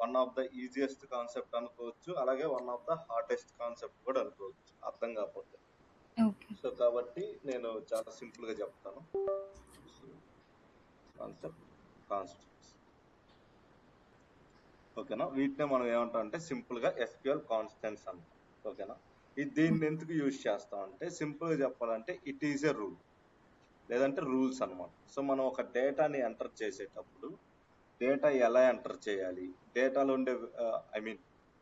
One of the easiest concept అనుకోవచ్చు, అలాగే one of the hardest concept కూడా అనుకోవచ్చు అర్థం కాకపోతే. సో కాబట్టి నేను చాలా సింపుల్ గా చెప్తాను. కాన్సెప్ట్ కాన్స్టెంట్స్, ఓకేనా. వీటినే మనం ఏమంటాం అంటే సింపుల్ గా SQL కాన్స్టెంట్స్ అంటాం, ఓకేనా. దీన్ని ఎందుకు యూజ్ చేస్తాం అంటే సింపుల్ గా చెప్పాలంటే ఇట్ ఈజ్ ఎ రూల్ లేదంటే రూల్స్ అన్నమాట. సో మనం ఒక డేటాని ఎంటర్ చేసేటప్పుడు డేటా ఎలా ఎంటర్ చేయాలి, డేటాలో ఉండే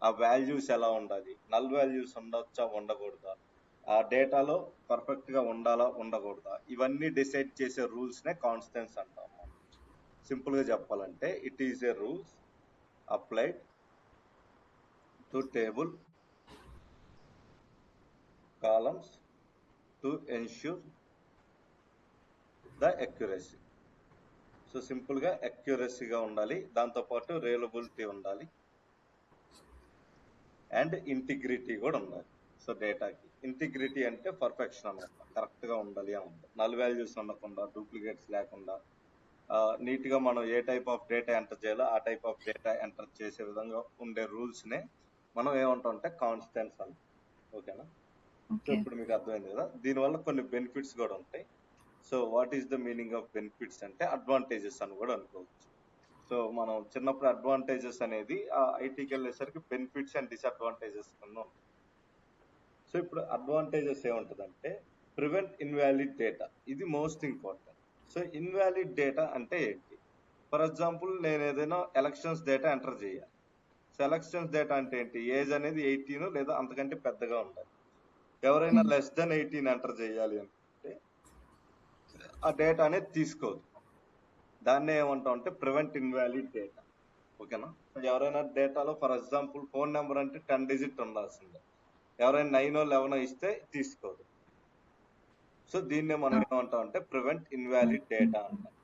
ఆ వాల్యూస్ ఎలా ఉండాలి, నల్ వాల్యూస్ ఉండొచ్చా ఉండకూడదా, ఆ డేటాలో పర్ఫెక్ట్ గా ఉండాలా ఉండకూడదా, ఇవన్నీ డిసైడ్ చేసే రూల్స్ నే కాన్స్టెంట్స్ అంటాం. సింపుల్ గా చెప్పాలంటే it is a rules applied to table columns to ensure the accuracy. So simple గా అక్యురసీగా ఉండాలి, దాంతో పాటు రియలబిలిటీ ఉండాలి అండ్ ఇంటిగ్రిటీ కూడా ఉండాలి. సో డేటాకి ఇంటిగ్రిటీ అంటే పర్ఫెక్షన్ అనమాట, కరెక్ట్ గా ఉండాలి అని ఉంటుంది. నల్ వాల్యూస్ ఉండకుండా, డూప్లికేట్స్ లేకుండా, నీట్ గా మనం ఏ టైప్ ఆఫ్ డేటా ఎంటర్ చేయాలో ఆ టైప్ ఆఫ్ డేటా ఎంటర్ చేసే విధంగా ఉండే రూల్స్ నే మనం ఏమంటాం అంటే కాన్స్టెంట్స్ అంటాం, ఓకేనా. సో ఇప్పుడు మీకు అర్థమైంది కదా. దీనివల్ల కొన్ని బెనిఫిట్స్ కూడా ఉంటాయి. So what is the meaning of benefits అంటే అడ్వాంటేజెస్ అని కూడా అనుకోవచ్చు. సో మనం చిన్నప్పుడు అడ్వాంటేజెస్ అనేది ఐటీకి వెళ్ళేసరికి బెనిఫిట్స్ అండ్ డిసడ్వాంటేజెస్ కింద ఉంటాయి. సో ఇప్పుడు అడ్వాంటేజెస్ ఏముంటుందంటే ప్రివెంట్ ఇన్వాలిడ్ డేటా, ఇది most important. So invalid data అంటే ఏంటి? ఫర్ ఎగ్జాంపుల్ నేను ఏదైనా ఎలక్షన్స్ డేటా ఎంటర్ చేయాలి. సో ఎలక్షన్స్ డేటా అంటే ఏంటి? ఏజ్ అనేది 18 లేదా అంతకంటే పెద్దగా ఉండాలి. ఎవరైనా లెస్ దెన్ 18 ఎంటర్ చేయాలి అంటే ఆ డేటా అనేది తీసుకోదు. దాన్నే ఏమంటాం అంటే ప్రివెంట్ ఇన్వాలిడ్ డేటా, ఓకేనా. ఎవరైనా డేటాలో ఫర్ ఎగ్జాంపుల్ ఫోన్ నెంబర్ అంటే 10 డిజిట్ ఉండాల్సిందే, ఎవరైనా 9 11 ఇస్తే తీసుకోదు. సో దీన్నే మనం ఏమంటాం అంటే ప్రివెంట్ ఇన్వాలిడ్ డేటా అంటాం,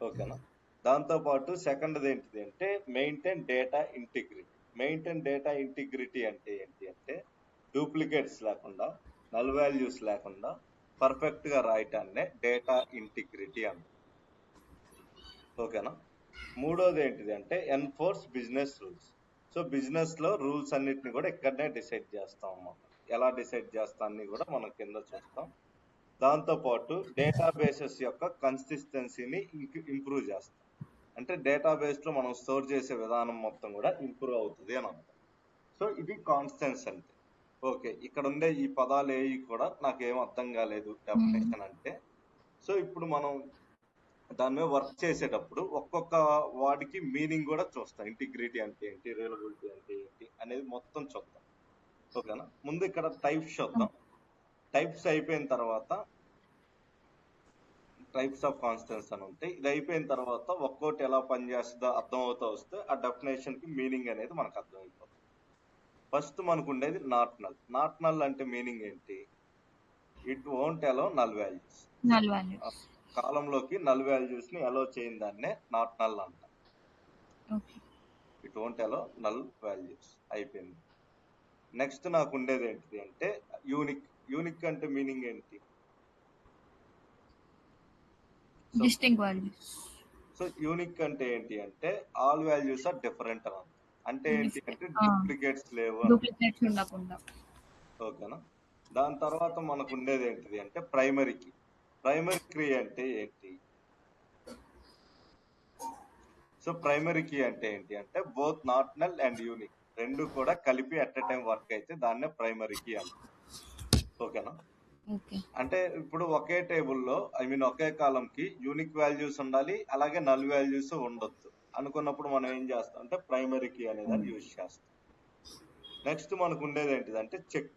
ఓకేనా. దాంతో పాటు సెకండ్ది ఏంటిది అంటే maintain data integrity. Maintain data integrity అంటే ఏంటి అంటే డూప్లికేట్స్ లేకుండా, నల్ వాల్యూస్ లేకుండా పర్ఫెక్ట్ గా రాయటాన్నే డేటా ఇంటిగ్రిటీ అంట, ఓకేనా. మూడోది ఏంటిది అంటే enforce business rules. So business లో రూల్స్ అన్నిటిని కూడా ఇక్కడనే డిసైడ్ చేస్తాం అన్నమాట. ఎలా డిసైడ్ చేస్తాన్ని కూడా మనం కింద చూస్తాం. దాంతో పాటు డేటాబేసెస్ యొక్క కన్సిస్టెన్సీని ఇంప్రూవ్ చేస్తాం. అంటే డేటాబేస్ లో మనం స్టోర్ చేసే విధానం మొత్తం కూడా ఇంప్రూవ్ అవుతుంది అని అర్థం. సో ఇది కాన్స్టెన్స్ అంటే. ఓకే, ఇక్కడ ఉండే ఈ పదాలు ఏవి కూడా నాకేం అర్థం కాలేదు డెఫినేషన్ అంటే. సో ఇప్పుడు మనం దాని మీద వర్క్ చేసేటప్పుడు ఒక్కొక్క వాడికి మీనింగ్ కూడా చూస్తాం. ఇంటిగ్రిటీ అంటే ఏంటి, రియలబిలిటీ అంటే ఏంటి అనేది మొత్తం చూద్దాం, ఓకేనా. ముందు ఇక్కడ టైప్స్ చూద్దాం. టైప్స్ అయిపోయిన తర్వాత టైప్స్ ఆఫ్ కాన్స్టెంట్స్ అని ఉంటాయి. ఇది అయిపోయిన తర్వాత ఒక్కోటి ఎలా పనిచేస్తుందో అర్థం అవుతా వస్తే ఆ డెఫినేషన్ కి మీనింగ్ అనేది మనకు అర్థమైపోతుంది. ఫస్ట్ మనకు ఉండేది నాట్ నల్. నాట్ నల్ అంటే మీనింగ్ ఏంటి? It won't allow null values. కాలంలోకి నల్ వాల్యూస్ ని అలో చేయని దాన్నే నాట్ నల్ అంట. It won't allow null values అయిపోయింది. నెక్స్ట్ నాకు ఉండేది ఏంటిది అంటే యూనిక్. యూనిక్ అంటే మీనింగ్ ఏంటి? సో యూనిక్ అంటే ఏంటి అంటే ఆల్ వాల్యూస్ ఆర్ డిఫరెంట్ అని అంటే ఏంటి అంటే డూప్లికేట్స్ లేవు, ఓకేనా. దాని తర్వాత మనకు ఉండేది ఏంటిది అంటే ప్రైమరీ కీ. ప్రైమరీ కీ అంటే ఏంటి? సో ప్రైమరీ కీ అంటే ఏంటి అంటే both not null and unique రెండు కూడా కలిపి అట్ ఎ టైం వర్క్ అయితే దాన్నే ప్రైమరీ కీ అంటారు, ఓకేనా. అంటే ఇప్పుడు ఒకే టేబుల్లో ఒకే కాలం కి యూనిక్ వాల్యూస్ ఉండాలి, అలాగే నల్ వాల్యూస్ ఉండొచ్చు అనుకున్నప్పుడు మనం ఏం చేస్తాం అంటే ప్రైమరీ కీ అనేదాన్ని యూజ్ చేస్తాం. నెక్స్ట్ మనకు ఉండేది ఏంటిదంటే చెక్.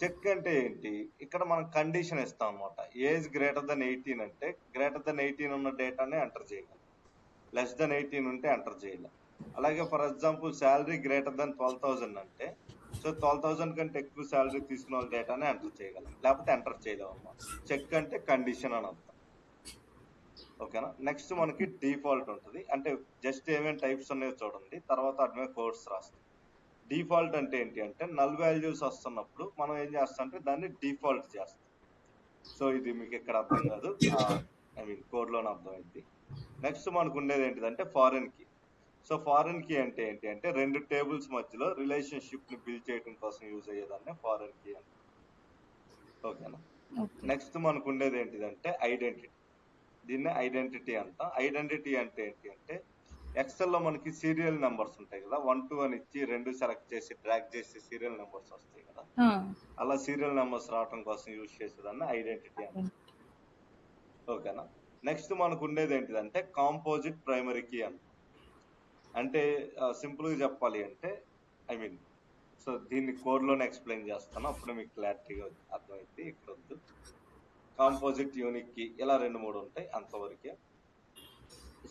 చెక్ అంటే ఏంటి? ఇక్కడ మనం కండిషన్ ఇస్తాం అనమాట. ఏజ్ గ్రేటర్ దెన్ 18 అంటే గ్రేటర్ దెన్ 18 ఉన్న డేటానే ఎంటర్ చేయగలం, లెస్ దెన్ 18 ఉంటే ఎంటర్ చేయలేం. అలాగే for example salary greater than 12,000 అంటే సో 12,000 కంటే ఎక్కువ శాలరీ తీసుకున్న వాళ్ళ డేటానే ఎంటర్ చేయగలం, లేకపోతే ఎంటర్ చేయలేం అన్నమాట. చెక్ అంటే కండిషన్ అని అర్థం, ఓకేనా. నెక్స్ట్ మనకి డిఫాల్ట్ ఉంటుంది. అంటే జస్ట్ ఏమేమి టైప్స్ ఉన్నాయో చూడండి, తర్వాత అటువే కోడ్స్ రాస్తాం. డిఫాల్ట్ అంటే ఏంటి అంటే నల్ వాల్యూస్ వస్తున్నప్పుడు మనం ఏం చేస్తాం అంటే దాన్ని డిఫాల్ట్ చేస్తాం. సో ఇది మీకు ఇక్కడ అర్థం కాదు, కోడ్ లోనే అర్థమైంది. నెక్స్ట్ మనకు ఉండేది ఏంటిదంటే foreign key. So foreign key అంటే ఏంటి అంటే రెండు టేబుల్స్ మధ్యలో రిలేషన్షిప్ ని బిల్డ్ చేయడం కోసం యూజ్ అయ్యేదాన్ని ఫారెన్ కీ అని. ఓకేనా. నెక్స్ట్ మనకు ఉండేది ఏంటిదంటే ఐడెంటిటీ. దీన్ని ఐడెంటిటీ అంట. ఐడెంటిటీ అంటే ఏంటి అంటే ఎక్సెల్ లో మనకి సీరియల్ నెంబర్స్ ఉంటాయి కదా, 1 2 అని ఇచ్చి 2 సెలెక్ట్ చేసి డ్రాగ్ చేసి సీరియల్ నెంబర్స్ వస్తాయి కదా, అలా సీరియల్ నెంబర్స్ రావడం కోసం యూజ్ చేసేదాన్ని ఐడెంటిటీ అంట. ఓకేనా. నెక్స్ట్ మనకు ఉండేది ఏంటిదంటే కాంపోజిట్ ప్రైమరీ కీ అంట. అంటే సింపుల్ గా చెప్పాలి అంటే ఐ మీన్ సో దీన్ని కోడ్ లోనే ఎక్స్ప్లెయిన్ చేస్తాను, అప్పుడు మీకు క్లారిటీగా అర్థమైంది. ఇక్కడ వద్దు. కాంపోజిట్, యూనిక్ కీ ఇలా 2 3 ఉంటాయి, అంతవరకే.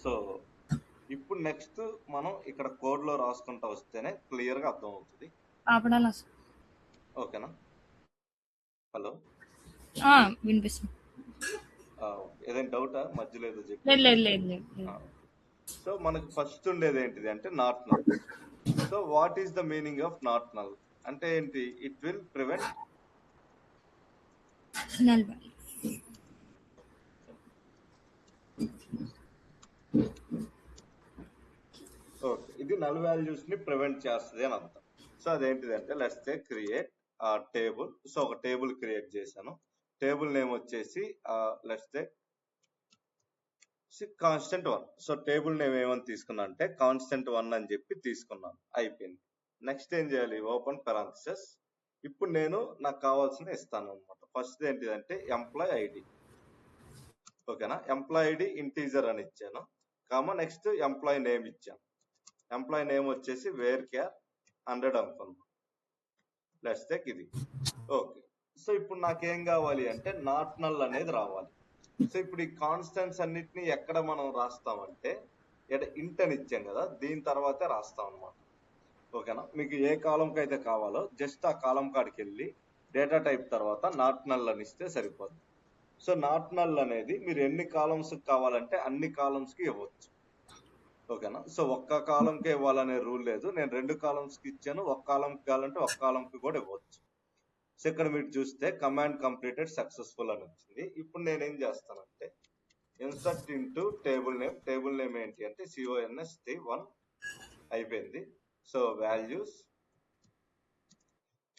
సో ఇప్పుడు నెక్స్ట్ మనం ఇక్కడ కోడ్ లో రాసుకుంటా వస్తేనే క్లియర్ గా అర్థం అవుతుంది. ఓకేనా. హలో, వినిపిస్తుంది. ఏదైనా డౌటా మధ్యలో ఏదో చెప్పి? సో మనకు ఫస్ట్ ఉండేది ఏంటిది అంటే not null. So what is the meaning of not null అంటే ఏంటి? It will prevent null value. Okay, ఇది నల్ వాల్యూస్ ని ప్రివెంట్ చేస్తుంది అని అర్థం. సో అదేంటిది అంటే let's say create table. So ఒక టేబుల్ క్రియేట్ చేశాను. టేబుల్ నేమ్ వచ్చేసి let's say constant 1. So table name ఏమని తీసుకున్నా అంటే కాన్స్టెంట్ 1 అని చెప్పి తీసుకున్నాను. అయిపోయింది. నెక్స్ట్ ఏం చేయాలి? Open parenthesis. ఇప్పుడు నేను నాకు కావాల్సిన ఇస్తాను అనమాట. ఫస్ట్ ఏంటిదంటే ఎంప్లాయ్ ఐడి. ఓకేనా. ఎంప్లాయ్ ఐడి ఇంటీజర్ అని ఇచ్చాను. కామా నెక్స్ట్ ఎంప్లాయ్ నేమ్ ఇచ్చాను. ఎంప్లాయ్ నేమ్ వచ్చేసి వేర్ కేర్ 100 అనుకున్నాం. లెట్స్ టేక్ ఇది. ఓకే. సో ఇప్పుడు నాకేం కావాలి అంటే నాట్ నల్ అనేది రావాలి. సో ఇప్పుడు ఈ కాన్స్టెంట్స్ అన్నిటిని ఎక్కడ మనం రాస్తామంటే ఇక్కడ ఇంట్ అని ఇచ్చాం కదా, దీని తర్వాతే రాస్తాం అనమాట. ఓకేనా. మీకు ఏ కాలంకి అయితే కావాలో జస్ట్ ఆ కాలం కాడికి వెళ్ళి డేటా టైప్ తర్వాత నాట్ నల్ అని ఇస్తే సరిపోతుంది. సో నాట్ నల్ అనేది మీరు ఎన్ని కాలమ్స్ కావాలంటే అన్ని కాలమ్స్ కి ఇవ్వచ్చు. ఓకేనా. సో ఒక్క కాలంకి ఇవ్వాలనే రూల్ లేదు. నేను 2 కాలమ్స్ కి ఇచ్చాను. ఒక కాలంకి కావాలంటే ఒక కాలంకి కూడా ఇవ్వచ్చు. సో ఇక్కడ మీరు చూస్తే కమాండ్ కంప్లీటెడ్ సక్సెస్ఫుల్ అని వచ్చింది. ఇప్పుడు నేనేం చేస్తానంటే insert into table name. Table name ఏంటి అంటే CONST1 అయిపోయింది. సో వాల్యూస్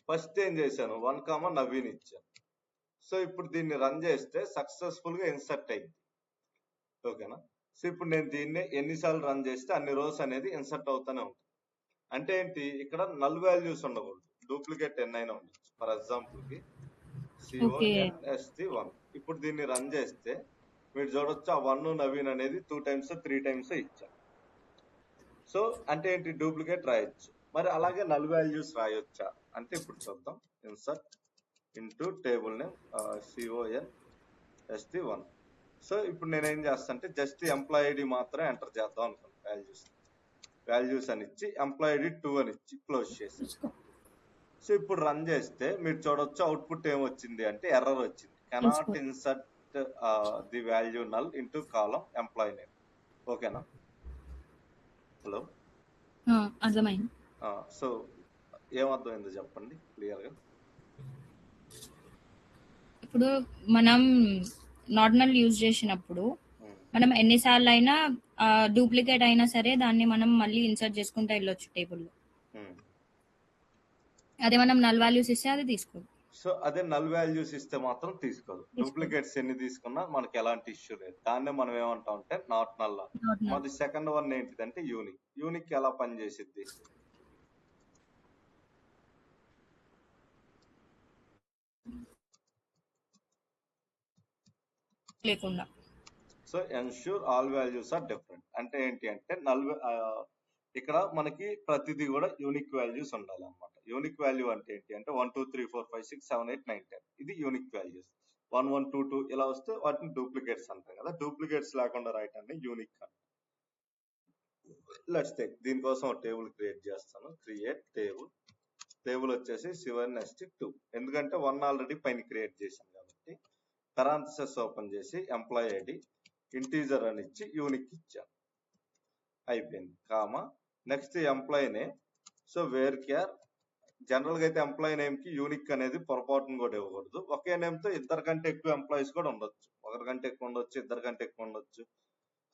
ఫస్ట్ ఏం చేశాను 1 నవీన్ ఇచ్చాను. సో ఇప్పుడు దీన్ని రన్ చేస్తే సక్సెస్ఫుల్ గా ఇన్సర్ట్ అయింది. ఓకేనా. సో ఇప్పుడు నేను దీన్ని ఎన్నిసార్లు రన్ చేస్తే అన్ని రోస్ అనేది ఇన్సర్ట్ అవుతానే ఉంటుంది. అంటే ఏంటి? ఇక్కడ నల్ వాల్యూస్ ఉండకూడదు, డూప్లికేట్ ఎన్నైనా ఉండొచ్చు. ఫర్ ఎగ్జాంపుల్ కి CONST1. ఇప్పుడు దీన్ని రన్ చేస్తే మీరు చూడొచ్చు ఆ 1 నవీన్ అనేది 2 టైమ్స్ 3 టైమ్స్ ఇచ్చాను. సో అంటే ఏంటి? డూప్లికేట్ రాయొచ్చు. మరి అలాగే నల్ వాల్యూస్ రాయొచ్చా అంటే ఇప్పుడు చూద్దాం. Insert into table name CONST1. So ఇప్పుడు నేనేం చేస్తాను అంటే జస్ట్ ఎంప్లాయ్ ఐడి మాత్రం ఎంటర్ చేద్దాం అనుకున్నాను. వాల్యూస్ అని ఇచ్చి ఎంప్లాయ్ ఐడి 2 అని ఇచ్చి క్లోజ్ చేసి. సో ఇప్పుడు రన్ చేస్తే మీరు చూడొచ్చు అవుట్పుట్ ఏమొచ్చింది అంటే ఎర్రర్ వచ్చింది. Cannot insert the value null into column employee name. ఓకేనా. హలో, అర్థమైంది. సో ఏమర్థమైందో చెప్పండి క్లియర్ గా. ఇప్పుడు మనం నాట్ నల్ యూజ్ చేసినప్పుడు మనం ఎన్నిసార్లు అయినా డూప్లికేట్ అయినా సరే దాన్ని మనం మళ్ళీ ఇన్సర్ట్ చేసుకుంటూ వెళ్ళొచ్చు టేబుల్లో. అదే మనం నల్ వాల్యూస్ ఇస్తే అది తీసుకోదు. సో అదే నల్ వాల్యూస్ ఇస్తే మాత్రం తీసుకోదు. డూప్లికేట్స్ ఎన్ని తీసుకున్నా మనకి ఎలాంటి ఇష్యూ లేదు. దాన్నే మనం ఏమంటాం అంటే నాట్ నల్. మరి సెకండ్ వన్ ఏంటిదంటే యూనిక్. యూనిక్ ఎలా పనిచేసిద్ది? లేకుండా. So ensure all values are different అంటే ఏంటి అంటే ఇక్కడ మనకి ప్రతిదీ కూడా యూనిక్ వాల్యూస్ ఉండాలి అనమాట. యూనిక్ వాల్యూ అంటే ఏంటి అంటే 1 2 3 4 5 6 7 8 9 10 ఇది యూనిక్ వాల్యూస్. 1 1 2 2 ఇలా వస్తే వాటిని డూప్లికేట్స్ అంటాం కదా. డూప్లికేట్స్ లేకుండా రాయటాన్ని యూనిక్ అంటాం. లెట్స్ టేక్ దీనికోసం ఒక టేబుల్ క్రియేట్ చేస్తాను. Create table. టేబుల్ వచ్చేసి CONST2 ఎందుకంటే 1 ఆల్రెడీ పైన క్రియేట్ చేశాను కాబట్టి. పెరాంథసిస్ ఓపెన్ చేసి ఎంప్లాయ్ ఐడి ఇంటీజర్ అని ఇచ్చి యూనిక్ ఇచ్చాను. అయిపోయింది. Comma next employee name. So varchar. General గా అయితే ఎంప్లాయ్ నేమ్ కి యూనిక్ అనేది పొరపాటును కూడా ఇవ్వకూడదు. ఒకే నేమ్ తో ఇద్దరు కంటే ఎక్కువ ఎంప్లాయీస్ కూడా ఉండొచ్చు. ఒకరి కంటే ఎక్కువ ఉండొచ్చు, ఇద్దరు కంటే ఎక్కువ ఉండొచ్చు.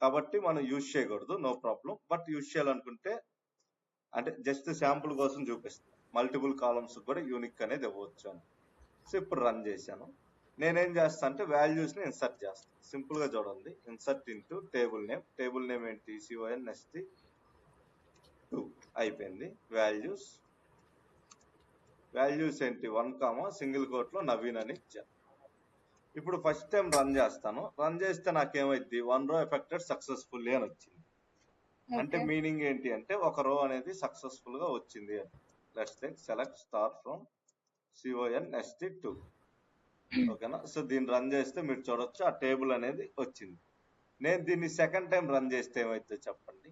కాబట్టి మనం యూజ్ చేయకూడదు, నో ప్రాబ్లం. బట్ యూజ్ చేయాలనుకుంటే అంటే జస్ట్ శాంపుల్ కోసం చూపిస్తాను, మల్టిపుల్ కాలమ్స్ కూడా యూనిక్ అనేది ఇవ్వచ్చు అని. సో ఇప్పుడు రన్ చేశాను. నేనేం చేస్తా అంటే వాల్యూస్ ని ఇన్సర్ట్ చేస్తాను. సింపుల్ గా చూడండి, insert into table name. Table name ఏంటి? CON-2 అయిపోయింది. వాల్యూస్ ఏంటి? 1 సింగిల్ కోట్ లో నవీన్ అని ఇచ్చాను. ఇప్పుడు ఫస్ట్ టైం రన్ చేస్తాను. రన్ చేస్తే నాకేమైంది? 1 row ఎఫెక్టెడ్ సక్సెస్ఫుల్లీ అని వచ్చింది. అంటే మీనింగ్ ఏంటి అంటే ఒక రో అనేది సక్సెస్ఫుల్ గా వచ్చింది అని. Let's take select star from CON-2. ఓకేనా? సో దీన్ని రన్ చేస్తే మీరు చూడొచ్చు ఆ టేబుల్ అనేది వచ్చింది. నేను దీన్ని సెకండ్ టైం రన్ చేస్తే ఏమైతే చెప్పండి?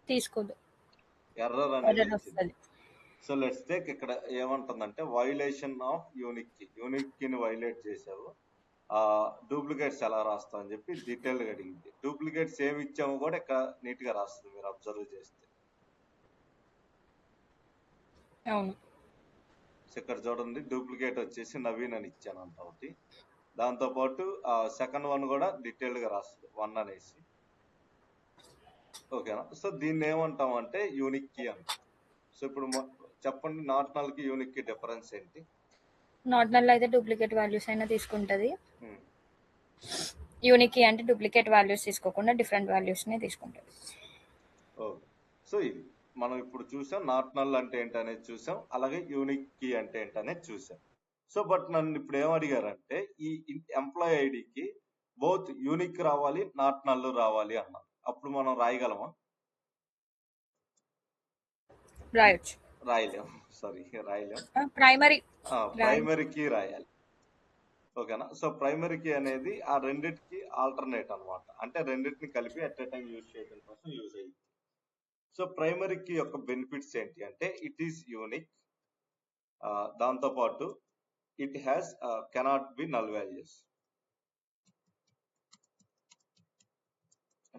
తీసుకోదు, ఎర్రర్ అనేది వచ్చింది. సో లెట్స్ టేక్ ఇక్కడ ఏమంటుందంటే వైలేషన్ ఆఫ్ యూనిక్ ని వైలేట్ చేసావు, డూప్లికేట్స్ ఎలా రాస్తావు అని చెప్పి డీటెయిల్ గా అడిగింది. డూప్లికేట్స్ ఏమి ఇచ్చామో కూడా ఇక్కడ నీట్ గా రాస్తుంది, మీరు అబ్జర్వ్ చేస్తే. అవును. సో ఇక్కడ చూడండి, డూప్లికేట్ వచ్చేసి నవీన్ అని ఇచ్చాను అంత ఒకటి. దాంతో పాటు సెకండ్ వన్ కూడా డీటెయిల్డ్ గా రాస్తుంది 1 అనేసి. ఓకేనా? సో దీన్ని ఏమంటాం అంటే యూనిక్ కీ అంటాం. సో ఇప్పుడు చెప్పండి, నాట్ నల్ కి యూనిక్ కి డిఫరెన్స్ ఏంటి? నాట్ నల్ అయితే డూప్లికేట్ వాల్యూస్ అయినా తీసుకుంటది, యూనిక్ కీ అంటే డూప్లికేట్ వాల్యూస్ తీసుకోకుండా డిఫరెంట్ వాల్యూస్ ని తీసుకుంటది. ఓకే, సో ఇది మనం ఇప్పుడు చూసాం, నాట్ నల్ అంటే ఏంటనేది చూసాం, అలాగే యూనిక్ కీ అంటే ఏంటనేది చూసాం. సో బట్ నన్ను ఇప్పుడు ఏం అడిగారంటే ఈ ఎంప్లాయ్ ఐడికి బోత్ యూనిక్ రావాలి, నాట్ నల్ రావాలి అన్నారు. అప్పుడు మనం రాయగలమా? రాయొచ్చు. రాయలేము, సారీ రాయలేము. ప్రైమరీ కీ రాయాలి. ఓకేనా? సో ప్రైమరీ కీ అనేది ఆ రెండింటికి ఆల్టర్నేట్ అన్నమాట. అంటే రెండింటిని కలిపి అట్ ఎ టైం యూజ్ చేయడం కోసం యూజ్ అయ్యింది. సో ప్రైమరీ కీ యొక్క బెనిఫిట్స్ ఏంటి అంటే ఇట్ ఈస్ యూనిక్, దాంతో పాటు it has cannot be null values.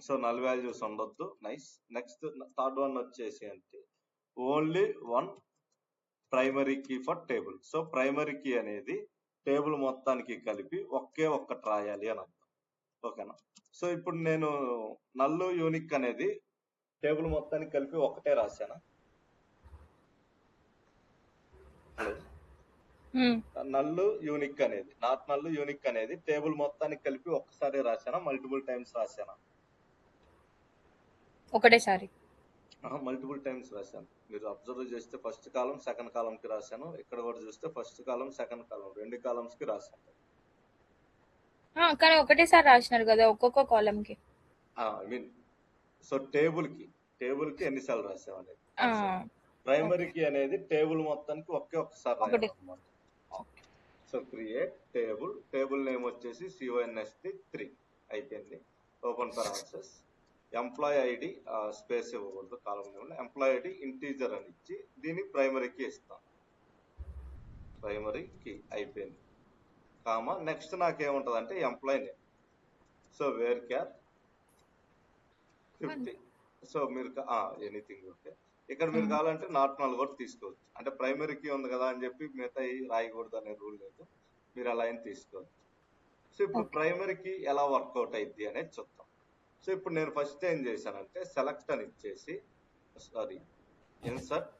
So null values ఉండొద్దు. నైస్. నెక్స్ట్ థర్డ్ వన్ వచ్చేసి అంటే only 1 primary key for table. So primary key అనేది టేబుల్ మొత్తానికి కలిపి ఒకే ఒక్కటి రాయాలి అని అర్థం. ఓకేనా? సో ఇప్పుడు నేను నల్లు యూనిక్ అనేది టేబుల్ మొత్తానికి కలిపి ఒకటే రాశానా? నల్లు యూనిక్ అనేది, నాట్ నల్లు యూనిక్ అనేది టేబుల్ మొత్తానికి కలిపి ఒక్కసారి రాశానా, మల్టిపుల్ టైమ్స్ రాశానా? ఒకటేసారి మల్టిపుల్ టైమ్స్ రాశాను. మీరు అబ్జర్వ్ చేస్తే ఫస్ట్ కాలం సెకండ్ కాలం కి రాశాను, ఇక్కడ కూడా చూస్తే ఫస్ట్ కాలం సెకండ్ కాలం 2 కాలమ్స్ కి రాశాను. కానీ ఒకటేసారి రాసినారు కదా ఒక్కొక్క కాలం కి. ఐ మీన్ సో టేబుల్ కి ఎన్నిసార్లు రాసాం అనేది. ప్రైమరీ కీ అనేది టేబుల్ మొత్తానికి ఒక్కసారి రాయాలన్నమాట. సో క్రియేట్ టేబుల్ నేమ్ వచ్చేసి CON-3 అయిపోయింది. Open parentheses. Employee ID space ఇవ్వకూడదు column name. Employee ID integer అని ఇచ్చి దీన్ని ప్రైమరీ కీ ఇస్తాం. ప్రైమరీ కీ అయిపోయింది. కామా నెక్స్ట్ నాకేముంటది అంటే employee name. So varchar 50. So మీరు ఎనీథింగ్ ఓకే. ఇక్కడ మీరు కావాలంటే నాట్ నల్ కూడా తీసుకోవచ్చు. అంటే ప్రైమరీ కీ ఉంది కదా అని చెప్పి మిగతా రాయకూడదు అనే రూల్ లేదు, మీరు అలా అయినా తీసుకోవచ్చు. సో ఇప్పుడు ప్రైమరీ కీ ఎలా వర్కౌట్ అయింది అనేది చూద్దాం. సో ఇప్పుడు నేను ఫస్ట్ ఏం చేశానంటే సెలెక్ట్ అని ఇచ్చేసి ఇన్సర్ట్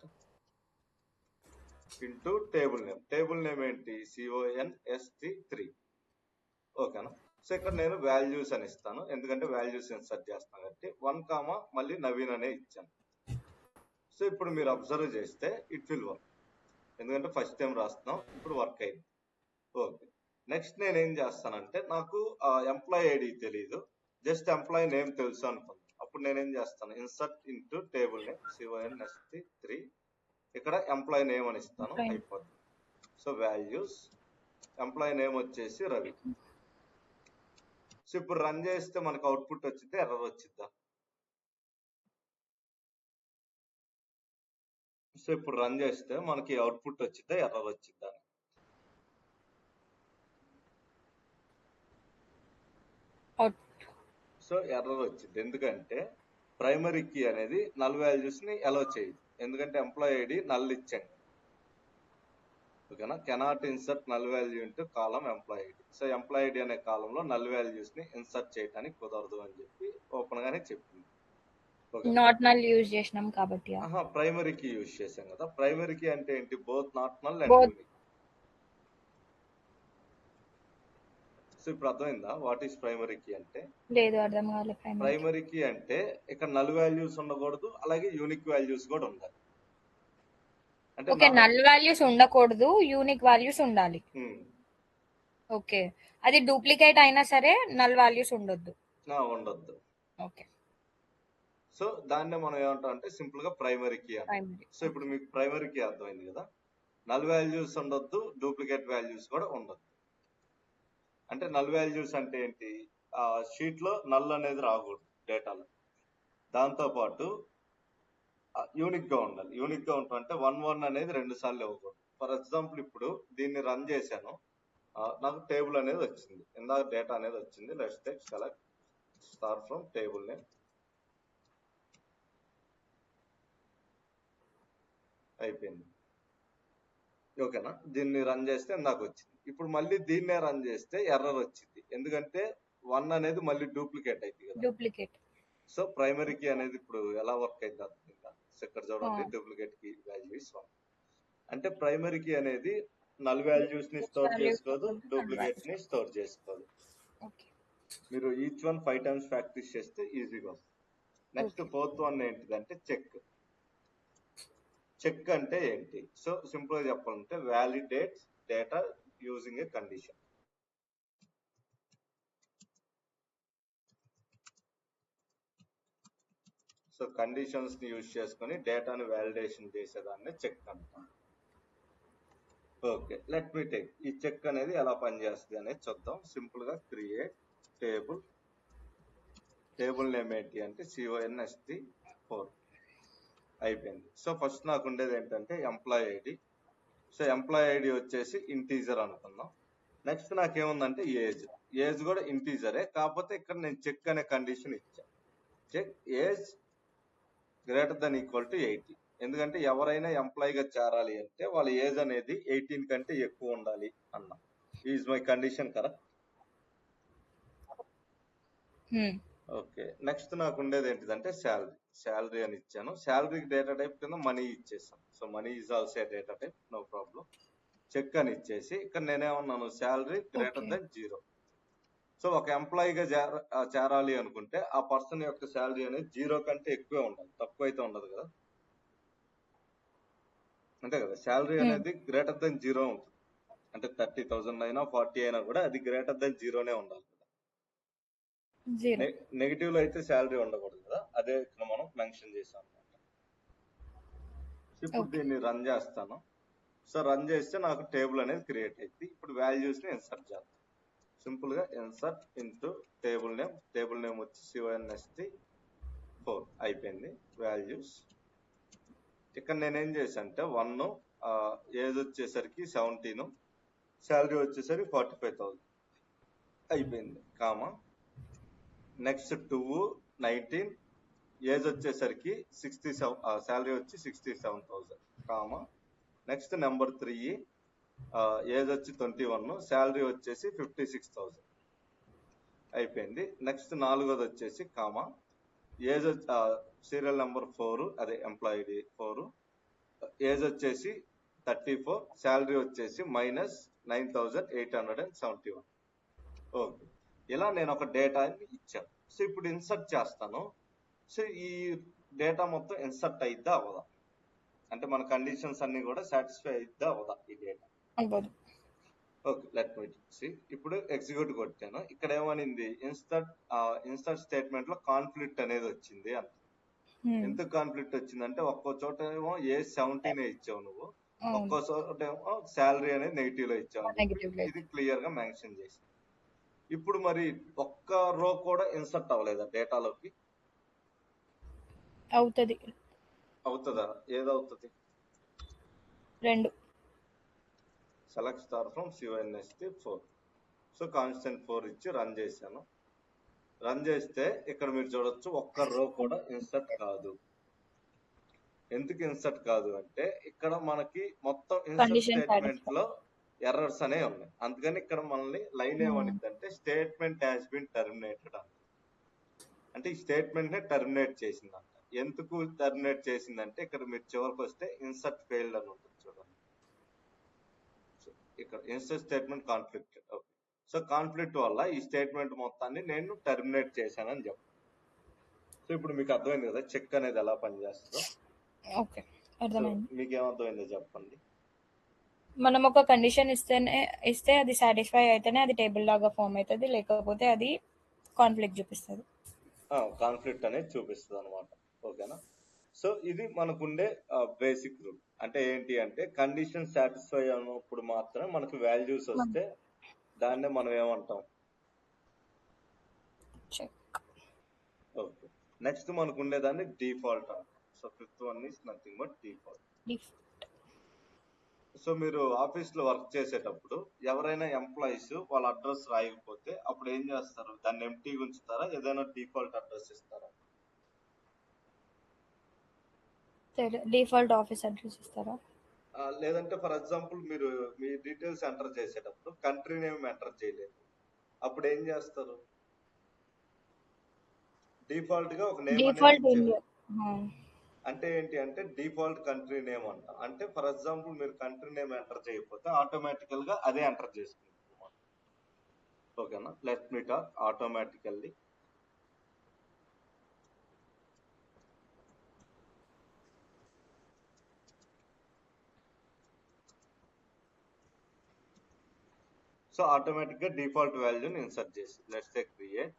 ఇంటూ టేబుల్ నేమ్ ఏంటి? CON-3. ఓకేనా? సో ఇక్కడ నేను వాల్యూస్ అని ఇస్తాను, ఎందుకంటే వాల్యూస్ ఇన్సర్ట్ చేస్తాను కాబట్టి 1 మళ్ళీ నవీన్ అనే ఇచ్చాను. సో ఇప్పుడు మీరు అబ్జర్వ్ చేస్తే ఇట్ విల్ వర్క్, ఎందుకంటే ఫస్ట్ టైం రాస్తున్నాం, ఇప్పుడు వర్క్ అయింది. ఓకే, నెక్స్ట్ నేను ఏం చేస్తానంటే నాకు ఎంప్లాయ్ ఐడి తెలియదు, జస్ట్ ఎంప్లాయ్ నేమ్ తెలుసు అనుకుంది. అప్పుడు నేనేం చేస్తాను, insert into table name CON-3, ఇక్కడ ఎంప్లాయ్ నేమ్ అని ఇస్తాను, అయిపోతుంది. సో వాల్యూస్ ఎంప్లాయ్ నేమ్ వచ్చేసి రవి. సో ఇప్పుడు రన్ చేస్తే మనకు అవుట్పుట్ వచ్చింది, ఎర్రర్ వచ్చిద్దా? సో ఇప్పుడు రన్ చేస్తే మనకి అవుట్పుట్ వచ్చిద్దా, ఎర్రర్ వచ్చిద్దా? సో ఎర్రర్ వచ్చింది, ఎందుకంటే ప్రైమరీ కీ అనేది నల్ వాల్యూస్ ని అలౌ చేయదు, ఎందుకంటే ఎంప్లాయ్ ఐడి నల్ ఇచ్చండి. ఓకేనా. Cannot insert null value into column employee ID. So employee ID అనే కాలంలో నల్ వాల్యూస్ ని ఇన్సర్ట్ చేయడానికి కుదరదు అని చెప్పి ఓపెన్ గానే చెప్పింది. ఓకే, నాట్ నల్ యూజ్ చేసినాం కాబట్టి ప్రైమరీ కీ యూజ్ చేసాం కదా. ప్రైమరీ కీ అంటే ఏంటి? Both not null and both. Unique. So ఇప్పుడు అర్థమైందా వాట్ ఈస్ ప్రైమరీ కీ అంటే? లేదు, అర్థం కాలేదు. ప్రైమరీ కీ అంటే ఇక్కడ నల్ వాల్యూస్ ఉండకూడదు, అలాగే యూనిక్ వాల్యూస్ కూడా ఉండాలి. అంటే ఓకే, నల్ వాల్యూస్ ఉండకూడదు, యూనిక్ వాల్యూస్ ఉండాలి. ఓకే, అది డూప్లికేట్ అయినా సరే నల్ వాల్యూస్ ఉండొద్దు. ఉండొద్దు. ఓకే, సో దాన్నే మనం ఏమంటాం అంటే సింపుల్ గా ప్రైమరీ కీ అంటాం. ప్రైమరీ. సో ఇప్పుడు మీకు ప్రైమరీ కీ అర్థమైంది కదా. నల్ వాల్యూస్ ఉండొద్దు, డూప్లికేట్ వాల్యూస్ కూడా ఉండొద్దు. అంటే నల్ వాల్యూస్ అంటే ఏంటి? ఆ షీట్ లో నల్ అనేది రాకూడదు డేటాలో. దాంతో పాటు యూనిక్ గా ఉండాలి. యూనిక్ గా ఉంటుందంటే 1 అనేది 2 సార్లు ఇవ్వకూడదు. ఫర్ ఎగ్జాంపుల్ ఇప్పుడు దీన్ని రన్ చేశాను, నాకు టేబుల్ అనేది వచ్చింది, ఇందాక డేటా అనేది వచ్చింది. Let's take select star from table name. అయిపోయింది. ఓకేనా. దీన్ని రన్ చేస్తే ఇందాక వచ్చింది. ఇప్పుడు మళ్ళీ దీన్నే రన్ చేస్తే ఎర్రర్ వచ్చింది, ఎందుకంటే 1 అనేది మళ్ళీ డూప్లికేట్ అయింది కదా. డూప్లికేట్. సో ప్రైమరీ కీ అనేది ఇప్పుడు ఎలా వర్క్ అయింది అర్థమైందా? సో ఇక్కడ చూడండి, డూప్లికేట్ కీ వాల్యూ ఇస్ 1. అంటే ప్రైమరీ కీ అనేది నల్ వాల్యూస్ ని స్టోర్ చేసుకోదు, డూప్లికేట్ ని స్టోర్ చేసుకోదు. మీరు ఈచ్ వన్ 5 times ప్రాక్టీస్ చేస్తే ఈజీగా వస్తుంది. నెక్స్ట్ 4th వన్ ఏంటిదంటే చెక్. చెక్ అంటే ఏంటి? సో సింపుల్ గా చెప్పాలంటే validates data using a condition. So conditions ని యూజ్ చేసుకొని డేటాను వ్యాలిడేషన్ చేసేదాన్ని చెక్ అంటాం. Okay, let me take. ఈ చెక్ అనేది ఎలా పనిచేస్తుంది అనేది చూద్దాం. సింపుల్ గా క్రియేట్ టేబుల్. టేబుల్ నేమ్ ఏంటి అంటే CONST4. అయిపోయింది. సో ఫస్ట్ నాకు ఉండేది ఏంటంటే employee ID. So employee ID వచ్చేసి ఇంటీజర్ అనుకుందాం. నెక్స్ట్ నాకేముందంటే ఏజ్. ఏజ్ కూడా ఇంటీజరే, కాకపోతే ఇక్కడ నేను చెక్ అనే కండిషన్ ఇచ్చాను. Check age greater than equal to 80. ఎందుకంటే ఎవరైనా ఎంప్లాయీగా చేరాలి అంటే వాళ్ళ ఏజ్ అనేది 18 కంటే ఎక్కువ ఉండాలి అన్న. Is my condition correct? Okay, next నాకు ఉండేది ఏంటిదంటే శాలరీ. శాలరీ అని ఇచ్చాను. శాలరీకి డేటా టైప్ కింద మనీ ఇచ్చేసాను. So money is also a data type, no problem. Check అని ఇచ్చేసి ఇక్కడ నేనేమన్నాను, శాలరీ గ్రేటర్ దెన్ 0. సో ఒక ఎంప్లాయీగా చేరాలి అనుకుంటే ఆ పర్సన్ యొక్క శాలరీ అనేది 0 కంటే ఎక్కువే ఉండాలి, తక్కువ అయితే ఉండదు కదా. అంతే కదా. శాలరీ అనేది గ్రేటర్ దెన్ 0 ఉంటుంది. అంటే 30,000 అయినా 40 అయినా కూడా అది గ్రేటర్ దెన్ 0నే ఉండాలి కదా. నెగిటివ్ లో అయితే శాలరీ ఉండకూడదు కదా. అదే ఇక్కడ మనం మెన్షన్ చేసాం అనమాట. ఇప్పుడు దీన్ని రన్ చేస్తాను. సో రన్ చేస్తే నాకు టేబుల్ అనేది క్రియేట్ అయింది. ఇప్పుడు వాల్యూస్ ని ఇన్సర్ట్ చేస్తాను. సింపుల్ గా insert into table name. Table name వచ్చి CONST4. అయిపోయింది. వాల్యూస్ ఇక్కడ నేనేం చేశాను అంటే 1, ఏజ్ వచ్చేసరికి 17, శాలరీ వచ్చేసరికి 45,000. అయిపోయింది. కామా నెక్స్ట్ 2, 19, ఏజ్ వచ్చేసరికి 67, శాలరీ వచ్చి 67,000. కామా నెక్స్ట్ నెంబర్ 3, ఏజ్ వచ్చి 21, శాలరీ వచ్చేసి 56,000. అయిపోయింది. నెక్స్ట్ 4వది వచ్చేసి కామా ఏజ్ సీరియల్ నెంబర్ 4, అదే ఎంప్లాయీ 4, ఏజ్ వచ్చేసి 34, శాలరీ వచ్చేసి -9,871. ఓకే, ఇలా నేను ఒక డేటాని ఇచ్చాను. సో ఇప్పుడు ఇన్సర్ట్ చేస్తాను. సో ఈ డేటా మొత్తం ఇన్సర్ట్ అయిద్దా అవదా, అంటే మన కండిషన్స్ అన్ని కూడా సాటిస్ఫై అయిద్దా అవదా ఈ డేటా? Okay, let me see. ఇప్పుడు ఎగ్జిక్యూట్ కొట్టాను. ఇక్కడ ఏమనింది, ఇన్సర్ట్ స్టేట్మెంట్ లో కాన్ఫ్లిక్ట్ అనేది వచ్చింది అంట. ఎందుకు కాన్ఫ్లిక్ట్ వచ్చిందంటే ఒక్కో చోట ఏమో ఏజ్ 17 ఇచ్చావు నువ్వు, ఒక్కో చోట ఏమో శాలరీ అనేది నెగిటివ్ లో ఇచ్చావు. ఇది క్లియర్ గా మెన్షన్ చేసి. ఇప్పుడు మరి ఒక్క రో కూడా ఇన్సర్ట్ అవ్వలేదా డేటాలోకి? అవుతుందా? ఏదవుతుంది? 2. Select star from CONST4. So constant 4 ఇచ్చి రన్ చేశాను. రన్ చేస్తే ఇక్కడ మీరు చూడొచ్చు ఒక్క రో కూడా ఇన్సర్ట్ కాదు. ఎందుకు ఇన్సర్ట్ కాదు అంటే ఇక్కడ మనకి మొత్తం ఇన్సర్ట్ కండిషన్ స్టేట్మెంట్ లో ఎర్రర్స్ అనేవి ఉన్నాయి. అందుకని ఇక్కడ మనల్ని లైన్ ఏమనిద్ది అంటే స్టేట్మెంట్ హ్యాస్ బిన్ టర్మినేటెడ్ అంట. అంటే ఈ స్టేట్మెంట్ నే టర్మినేట్ చేసిందంట. ఎందుకు టర్మినేట్ చేసిందంటే ఇక్కడ మీరు చివరికి వస్తే ఇన్సర్ట్ ఫెయిల్డ్ అని ఉంటుంది చూడండి. ఇక్కడ insert statement conflicted. Okay, so conflict వల్ల ఈ స్టేట్మెంట్ మొత్తాన్ని నేను టర్మినేట్ చేశానని చెప్పాను. సో ఇప్పుడు మీకు అర్థమైంది కదా చెక్ అనేది ఎలా పనిచేస్తుందో. ఓకే, అర్థమైంది. మీకు ఏమర్థమైందో చెప్పండి. మనం ఒక కండిషన్ ఇస్తే అది సాటిస్ఫై అయితేనే అది టేబుల్ లాగా ఫామ్ అవుతుంది, లేకపోతే అది కాన్ఫ్లిక్ట్ చూపిస్తుంది. కాన్ఫ్లిక్ట్ అనేది చూపిస్తుంది అనమాట. ఓకేనా? సో ఇది మనకుండే బేసిక్ రూల్. అంటే ఏంటి అంటే కండిషన్ సాటిస్ఫై అయినప్పుడు మాత్రం మనకు వాల్యూస్ వస్తే దాన్నే మనం ఏమంటాం, చెక్. ఓకే, నెక్స్ట్ మనకు ఉండేదాన్ని డిఫాల్ట్ అంటాం. So fifth one is nothing but default. So మీరు ఆఫీస్ లో వర్క్ చేసేటప్పుడు ఎవరైనా ఎంప్లాయీస్ వాళ్ళ అడ్రస్ రాయకపోతే అప్పుడు ఏం చేస్తారు? దాన్ని ఎంటీగా ఉంచుతారా, ఏదైనా డిఫాల్ట్ అడ్రస్ ఇస్తారా? డిఫాల్ట్ ఆఫీస్ అడ్రస్ ఇస్తారా? లేదంటే ఫర్ ఎగ్జాంపుల్ మీరు మీ డీటెయిల్స్ ఎంటర్ చేసేటప్పుడు కంట్రీ నేమ్ ఎంటర్ చేయలేదు, అప్పుడు ఏం చేస్తారు? డిఫాల్ట్ గా ఒక నేమ్ అనేది అంటే ఏంటి అంటే డిఫాల్ట్ కంట్రీ నేమ్ అంట. అంటే ఫర్ ఎగ్జాంపుల్ మీరు కంట్రీ నేమ్ ఎంటర్ చేయకపోతే ఆటోమేటికల్ గా అదే ఎంటర్ చేసుకుంటుంది. ఓకేనా? Let me talk automatically. So automatic గా డిఫాల్ట్ వాల్యూని ఇన్సర్ట్ చేసి let's take create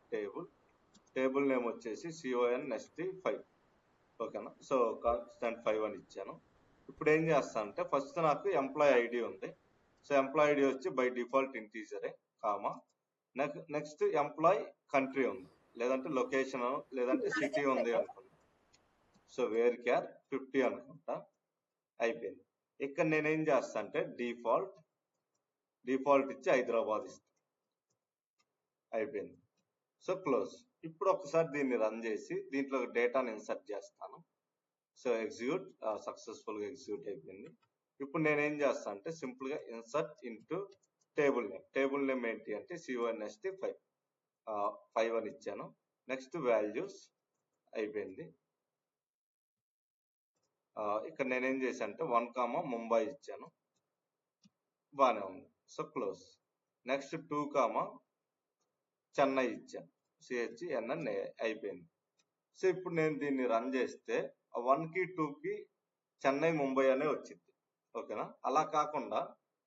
table name వచ్చేసి CONST5. ఓకేనా? సో కాన్స్టెంట్ 5 అని ఇచ్చాను. ఇప్పుడు ఏం చేస్తా అంటే ఫస్ట్ నాకు ఎంప్లాయీ ఐడి ఉంది. సో ఎంప్లాయీ ఐడి వచ్చి బై డిఫాల్ట్ ఇంటీజరే, కామా నెక్స్ట్ ఎంప్లాయీ కంట్రీ ఉంది, లేదంటే లొకేషన్ లేదంటే సిటీ ఉంది అనుకుంటా. సో వేర్ క్యార్ 50 అనుకుంటా. అయిపోయింది. ఇక్కడ నేనేం చేస్తా అంటే డిఫాల్ట్ ఇచ్చి హైదరాబాద్ ఇస్తా. అయిపోయింది. So close. ఇప్పుడు ఒకసారి దీన్ని రన్ చేసి దీంట్లో డేటాను ఇన్సర్ట్ చేస్తాను. సో ఎగ్జిక్యూట్, సక్సెస్ఫుల్ గా ఎగ్జిక్యూట్ అయిపోయింది. ఇప్పుడు నేనేం చేస్తా అంటే సింపుల్ గా ఇన్సర్ట్ ఇంటూ టేబుల్ నేమ్ ఏంటి అంటే CONST5 అని ఇచ్చాను. నెక్స్ట్ వాల్యూస్ అయిపోయింది. ఇక్కడ నేనేం చేశాను అంటే 1, ముంబై ఇచ్చాను, బాగానే ఉంది. So close. నెక్స్ట్ 2, చెన్నై ఇచ్చాను, CHNN అయిపోయింది. సో ఇప్పుడు నేను దీన్ని రన్ చేస్తే 1కి 2కి చెన్నై ముంబై అనే వచ్చింది. ఓకేనా? అలా కాకుండా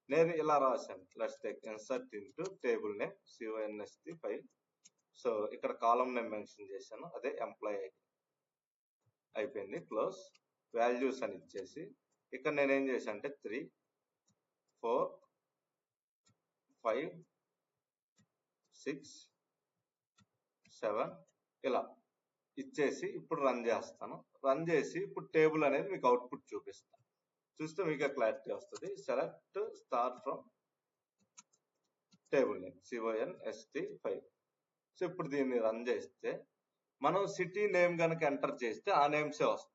నేను ఇలా రాశాను, let's take insert into table name CONST5. So ఇక్కడ కాలం నేమ్ మెన్షన్ చేశాను, అదే ఎంప్లాయీ ఐడి. అయిపోయింది. క్లోజ్. వాల్యూస్ అని ఇచ్చేసి ఇక్కడ నేనేం చేశాను అంటే 3, 4, 5, 6, 7 ఇలా ఇచ్చేసి ఇప్పుడు రన్ చేస్తాను. రన్ చేసి ఇప్పుడు టేబుల్ అనేది మీకు అవుట్పుట్ చూపిస్తాను. చూస్తే మీకు క్లారిటీ వస్తుంది. Select star from table name CONST5. So ఇప్పుడు దీన్ని రన్ చేస్తే మనం సిటీ నేమ్ కనుక ఎంటర్ చేస్తే ఆ నేమ్సే వస్తాయి.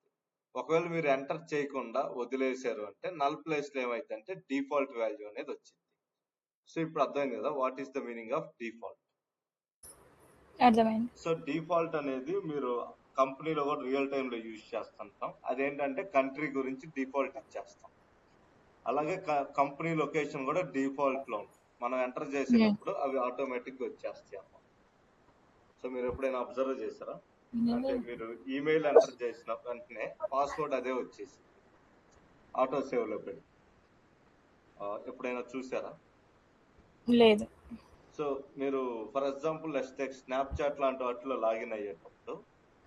ఒకవేళ మీరు ఎంటర్ చేయకుండా వదిలేశారు అంటే నల్ ప్లేస్ లో ఏమైందంటే డిఫాల్ట్ వాల్యూ అనేది వచ్చింది. సో ఇప్పుడు అర్థమైంది కదా what is the meaning of default. అర్థమైంది. సో డిఫాల్ట్ అనేది మీరు కంపెనీలో కూడా రియల్ టైమ్ లో యూజ్ చేస్తుంటాం. అదేంటంటే కంట్రీ గురించి డిఫాల్ట్ ఇచ్చేస్తాం. అలాగే కంపెనీ లొకేషన్ కూడా డిఫాల్ట్ లో ఉంటుంది. మనం ఎంటర్ చేసేటప్పుడు అవి ఆటోమేటిక్ గా వచ్చేస్తాయి అన్నమాట. సో మీరు ఎప్పుడైనా అబ్జర్వ్ చేశారా? అంటే మీరు ఈమెయిల్ ఎంటర్ చేసిన వెంటనే పాస్వర్డ్ అదే వచ్చేసి ఆటో సేవ్ లో పెట్టి ఎప్పుడైనా చూసారా? లేదు. సో మీరు ఫర్ ఎగ్జాంపుల్ స్నాప్చాట్ లాంటి వాటిలో లాగిన్ అయ్యేటప్పుడు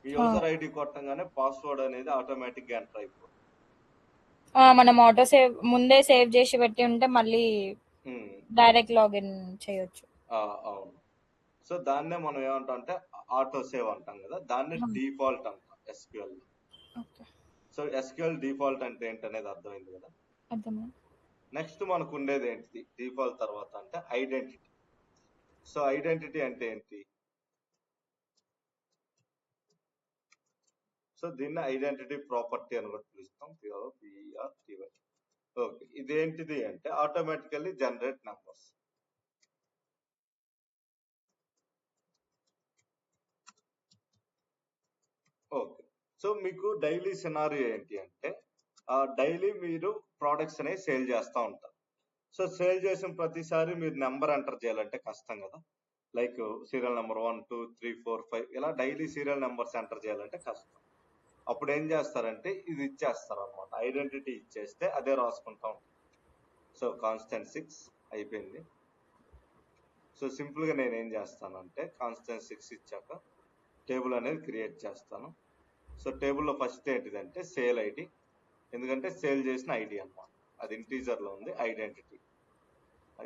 ఈ యూజర్ ఐడి కొట్టంగానే పాస్వర్డ్ అనేది ఆటోమేటిక్ గా ఎంటర్ అయిపోతుంది. మనం ఆటో సేవ్ ముందే సేవ్ చేసి పెట్టి ఉంటే మళ్ళీ డైరెక్ట్ లాగిన్ చేయొచ్చు. అవును. సో దాన్నే మనం ఏమంటాం అంటే ఆటో సేవ్ అంటాం కదా, దాన్ని డిఫాల్ట్ అంటాం SQL. సో SQL డిఫాల్ట్ అంటే ఏంటనేది అర్థమైంది కదా. నెక్స్ట్ మనకు ఉండేది ఏంటి డిఫాల్ట్ తర్వాత అంటే ఐడెంటిటీ. సో ఐడెంటిటీ అంటే ఏంటి? సో దీన్ని ఐడెంటిటీ ప్రాపర్టీ అని కూడా పిలుస్తాం. PRTY. ఓకే, ఇదేంటిది అంటే automatically generate numbers. Okay, so మీకు డైలీ సినారియో ఏంటి అంటే డైలీ మీరు ప్రోడక్ట్స్ అనేవి సేల్ చేస్తూ ఉంటారు. సో సేల్ చేసిన ప్రతిసారి మీరు నెంబర్ ఎంటర్ చేయాలంటే కష్టం కదా. లైక్ సీరియల్ నెంబర్ 1, 2, 3, 4, 5 ఇలా డైలీ సీరియల్ నెంబర్స్ ఎంటర్ చేయాలంటే కష్టం. అప్పుడు ఏం చేస్తారంటే ఇది ఇచ్చేస్తారు అనమాట. ఐడెంటిటీ ఇచ్చేస్తే అదే రాసుకుంటా ఉంటాం. సో కాన్స్టెంట్ 6 అయిపోయింది. సో సింపుల్ గా నేను ఏం చేస్తానంటే కాన్స్టెంట్ 6 ఇచ్చాక టేబుల్ అనేది క్రియేట్ చేస్తాను. సో టేబుల్లో ఫస్ట్ ఏంటిదంటే సేల్ ఐడి, ఎందుకంటే సేల్ చేసిన ఐడి అన్నమాట. అది ఇంటీజర్ లో ఉంది. Identity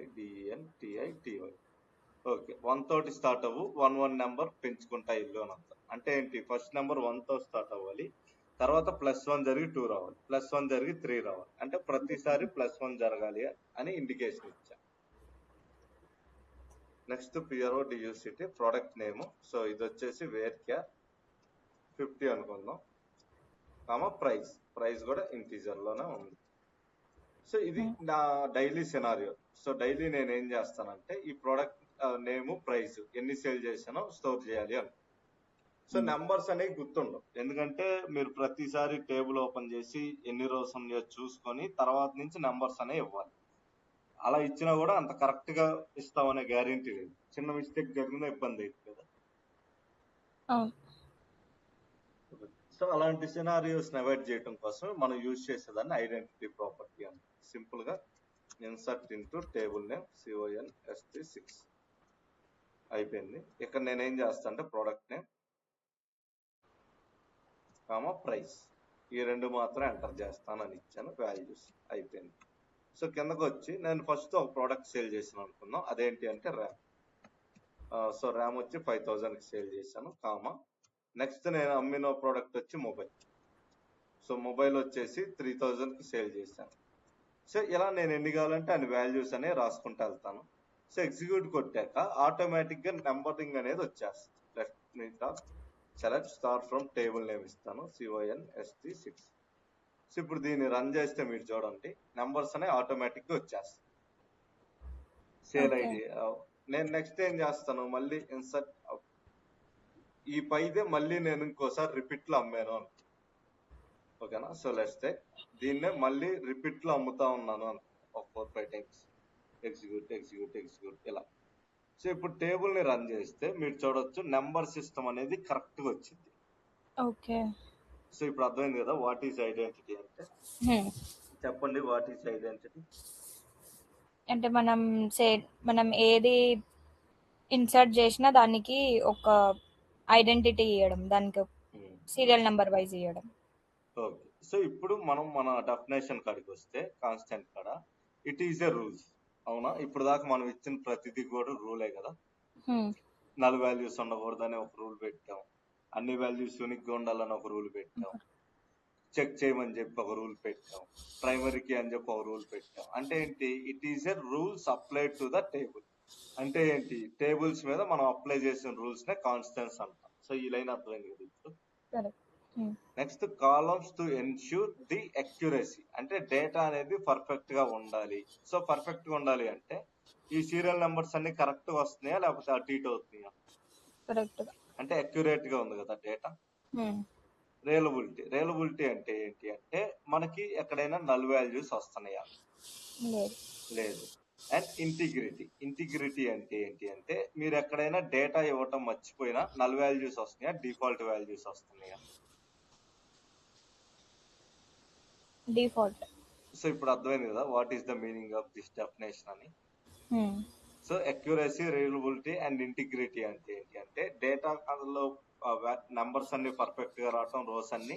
IDENTITY. ఓకే, 1 తోటి స్టార్ట్ అవ్వు, 1 నెంబర్ పెంచుకుంటా ఇల్లు అనంత. అంటే ఏంటి, ఫస్ట్ నెంబర్ 1 తో స్టార్ట్ అవ్వాలి, తర్వాత +1 జరిగి 2 రావాలి, +1 జరిగి 3 రావాలి. అంటే ప్రతిసారి +1 జరగాలి అని ఇండికేషన్ ఇచ్చా. Next PRODUCT product name. So ఇది వచ్చేసి వేర్ క్యార్ 50 అనుకుందాం, ప్రైస్ కూడా ఇంటీజర్ లోనే ఉంది. సో ఇది నా డైలీ సినారియో. సో డైలీ నేను ఏం చేస్తానంటే ఈ ప్రోడక్ట్ నేమ్, ప్రైస్, ఎన్ని సేల్ చేశానో స్టోర్ చేయాలి అని. సో నెంబర్స్ అనేవి గుర్తుండవు, ఎందుకంటే మీరు ప్రతిసారి టేబుల్ ఓపెన్ చేసి ఎన్ని రోజులు ఉన్నాయో చూసుకొని తర్వాత నుంచి నెంబర్స్ అనేవి ఇవ్వాలి. అలా ఇచ్చినా కూడా అంత కరెక్ట్ గా ఇస్తామనే గ్యారెంటీ లేదు. చిన్న మిస్టేక్ జరిగినా ఇబ్బంది అవుతుంది కదా. సో అలాంటి సినారియోస్ అవాయిడ్ చేయడం కోసం మనం యూజ్ చేసేదాన్ని ఐడెంటిటీ ప్రాపర్టీ అని. సింపుల్ గా insert into table name CONST6 అయిపోయింది. ఇక్కడ నేను ఏం చేస్తాను అంటే ప్రోడక్ట్ నేమ్ ప్రైస్ ఈ రెండు మాత్రం ఎంటర్ చేస్తానని ఇచ్చాను. వాల్యూస్ అయిపోయింది. సో కిందకు వచ్చి నేను ఫస్ట్ ఒక ప్రోడక్ట్ సేల్ చేసాను అనుకున్నాం. అదేంటి అంటే ర్యామ్. సో ర్యామ్ వచ్చి 5000కి సేల్ చేశాను, నెక్స్ట్ నేను అమ్మిన ప్రోడక్ట్ వచ్చి మొబైల్. సో మొబైల్ వచ్చేసి 3000కి సేల్ చేశాను. సో ఇలా నేను ఎన్ని కావాలంటే అన్ని వాల్యూస్ అనేవి రాసుకుంటూ వెళ్తాను. సో ఎగ్జిక్యూట్ కొట్టాక ఆటోమేటిక్ గా నెంబరింగ్ అనేది వచ్చేస్తుంది. Left select star from table name ఇస్తాను CONST6. సో ఇప్పుడు దీన్ని రన్ చేస్తే మీరు చూడండి నెంబర్స్ అనేవి ఆటోమేటిక్ గా వచ్చేస్తాయి. Sale ID. నేను నెక్స్ట్ ఏం చేస్తాను, మళ్ళీ ఇన్సర్ట్ ఈ పైదే మళ్ళీ నేను ఇంకోసారి రిపీట్ లో అమ్మాను అని. ఓకేనా. సో లెట్స్ టేక్ దీన్నే మళ్ళీ రిపీట్ లో అమ్ముతా ఉన్నాను అని ఒక 4-5 టైమ్స్. ఎగ్జిక్యూట్ ఇలా. సో ఇప్పుడు టేబుల్ ని రన్ చేస్తే మీరు చూడొచ్చు నెంబర్ సిస్టమ్ అనేది కరెక్ట్ గా వచ్చింది. ఓకే. సో ఇప్పుడు అర్థమైంది కదా వాట్ ఈస్ ఐడెంటిటీ అంటే. చెప్పండి, వాట్ ఈస్ ఐడెంటిటీ అంటే మనం ఏది ఇన్సర్ట్ చేసినా దానికి ఒక ఐడెంటిటీ ఇవ్వడం, దానికి సీరియల్ నెంబర్ వైజ్ ఇవ్వడం. ఓకే. సో ఇప్పుడు మనం మన డెఫినేషన్ కాడికి వస్తే కాన్స్టెంట్ కాడ ఇట్ ఈస్ ఎ రూల్స్. అవునా, ఇప్పుడు దాకా మనం ఇచ్చిన ప్రతిదీ కూడా రూలే కదా. నల్ వాల్యూస్ ఉండకూడదని ఒక రూల్ పెట్టాం, అన్ని వాల్యూస్ యూనిక్ గా ఉండాలని ఒక రూల్ పెట్టాం, చెక్ చేయమని చెప్పి ఒక రూల్ పెట్టాం, ప్రైమరీకి అని చెప్పి ఒక రూల్ పెట్టాం. అంటే ఏంటి, it is a rules applied to the table. అంటే ఏంటి, టేబుల్స్ మీద మనం అప్లై చేసిన రూల్స్ నే కాన్స్టెంట్స్ అంటాం. సో ఈ లైన్ అర్థమైంది కదా ఇప్పుడు. Next columns to ensure the accuracy. అంటే డేటా అనేది పర్ఫెక్ట్ గా ఉండాలి. సో పర్ఫెక్ట్ గా ఉండాలి అంటే ఈ సీరియల్ నెంబర్స్ అన్ని కరెక్ట్ గా వస్తున్నాయా లేకపోతే అటు ఇటు అవుతున్నాయా? కరెక్ట్. అంటే అక్యురేట్ గా ఉంది కదా డేటా. రియలబిలిటీ అంటే ఏంటి అంటే మనకి ఎక్కడైనా నల్ వాల్యూస్ వస్తున్నాయా? లేదు. అండ్ ఇంటిగ్రిటీ అంటే ఏంటి అంటే మీరు ఎక్కడైనా డేటా ఇవ్వటం మర్చిపోయినా నల్ వాల్యూస్ వస్తున్నాయా, డిఫాల్ట్ వాల్యూస్ వస్తున్నాయా? డిఫాల్ట్. సో ఇప్పుడు అర్థమైంది కదా what is the meaning of this definition అని. So accuracy, reliability and integrity అంటే ఏంటి అంటే డేటాలో నంబర్స్ అన్ని పర్ఫెక్ట్ గా రావటం, రోస్ అన్ని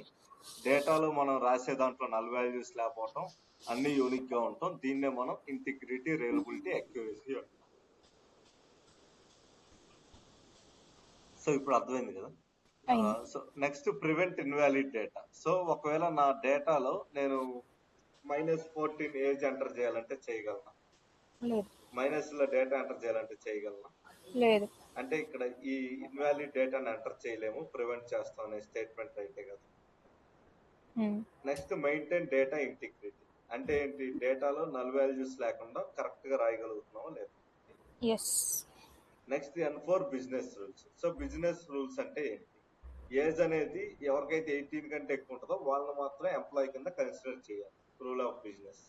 డేటాలో మనం రాసే దాంట్లో నల్ వాల్యూస్ లేకపోవటం, అన్ని యూనిక్ గా ఉంటాం. దీన్నే మనం ఇంటిగ్రిటీ, రియలబిలిటీ, అక్యురసీ అంటాం. సో ఇప్పుడు అర్థమైంది కదా. So next prevent invalid data. So ఒకవేళ నా డేటాలో నేను -14 ఏజ్ ఎంటర్ చేయాలంటే చేయగలనా? మైనస్ లో డేటా ఎంటర్ చేయాలంటే చేయగలనా? లేదు. అంటే ఇక్కడ ఈ ఇన్వాలిడ్ డేటాను ఎంటర్ చేయలేము, ప్రివెంట్ చేస్తాం అనే స్టేట్మెంట్ అయితే కదా. నెక్స్ట్ మెయింటైన్ డేటా ఇంటిగ్రిటీ అంటే ఏంటి, డేటాలో నల్ వాల్యూస్ లేకుండా కరెక్ట్ గా రాయగలుగుతున్నామా లేదా. Yes. Next N4 business rules. So business rules అంటే ఏంటి, ఏజ్ అనేది ఎవరికైతే 18 కంటే ఎక్కువ ఉంటుందో వాళ్ళని మాత్రం ఎంప్లాయీ కింద కన్సిడర్ చేయాలి, rule of business.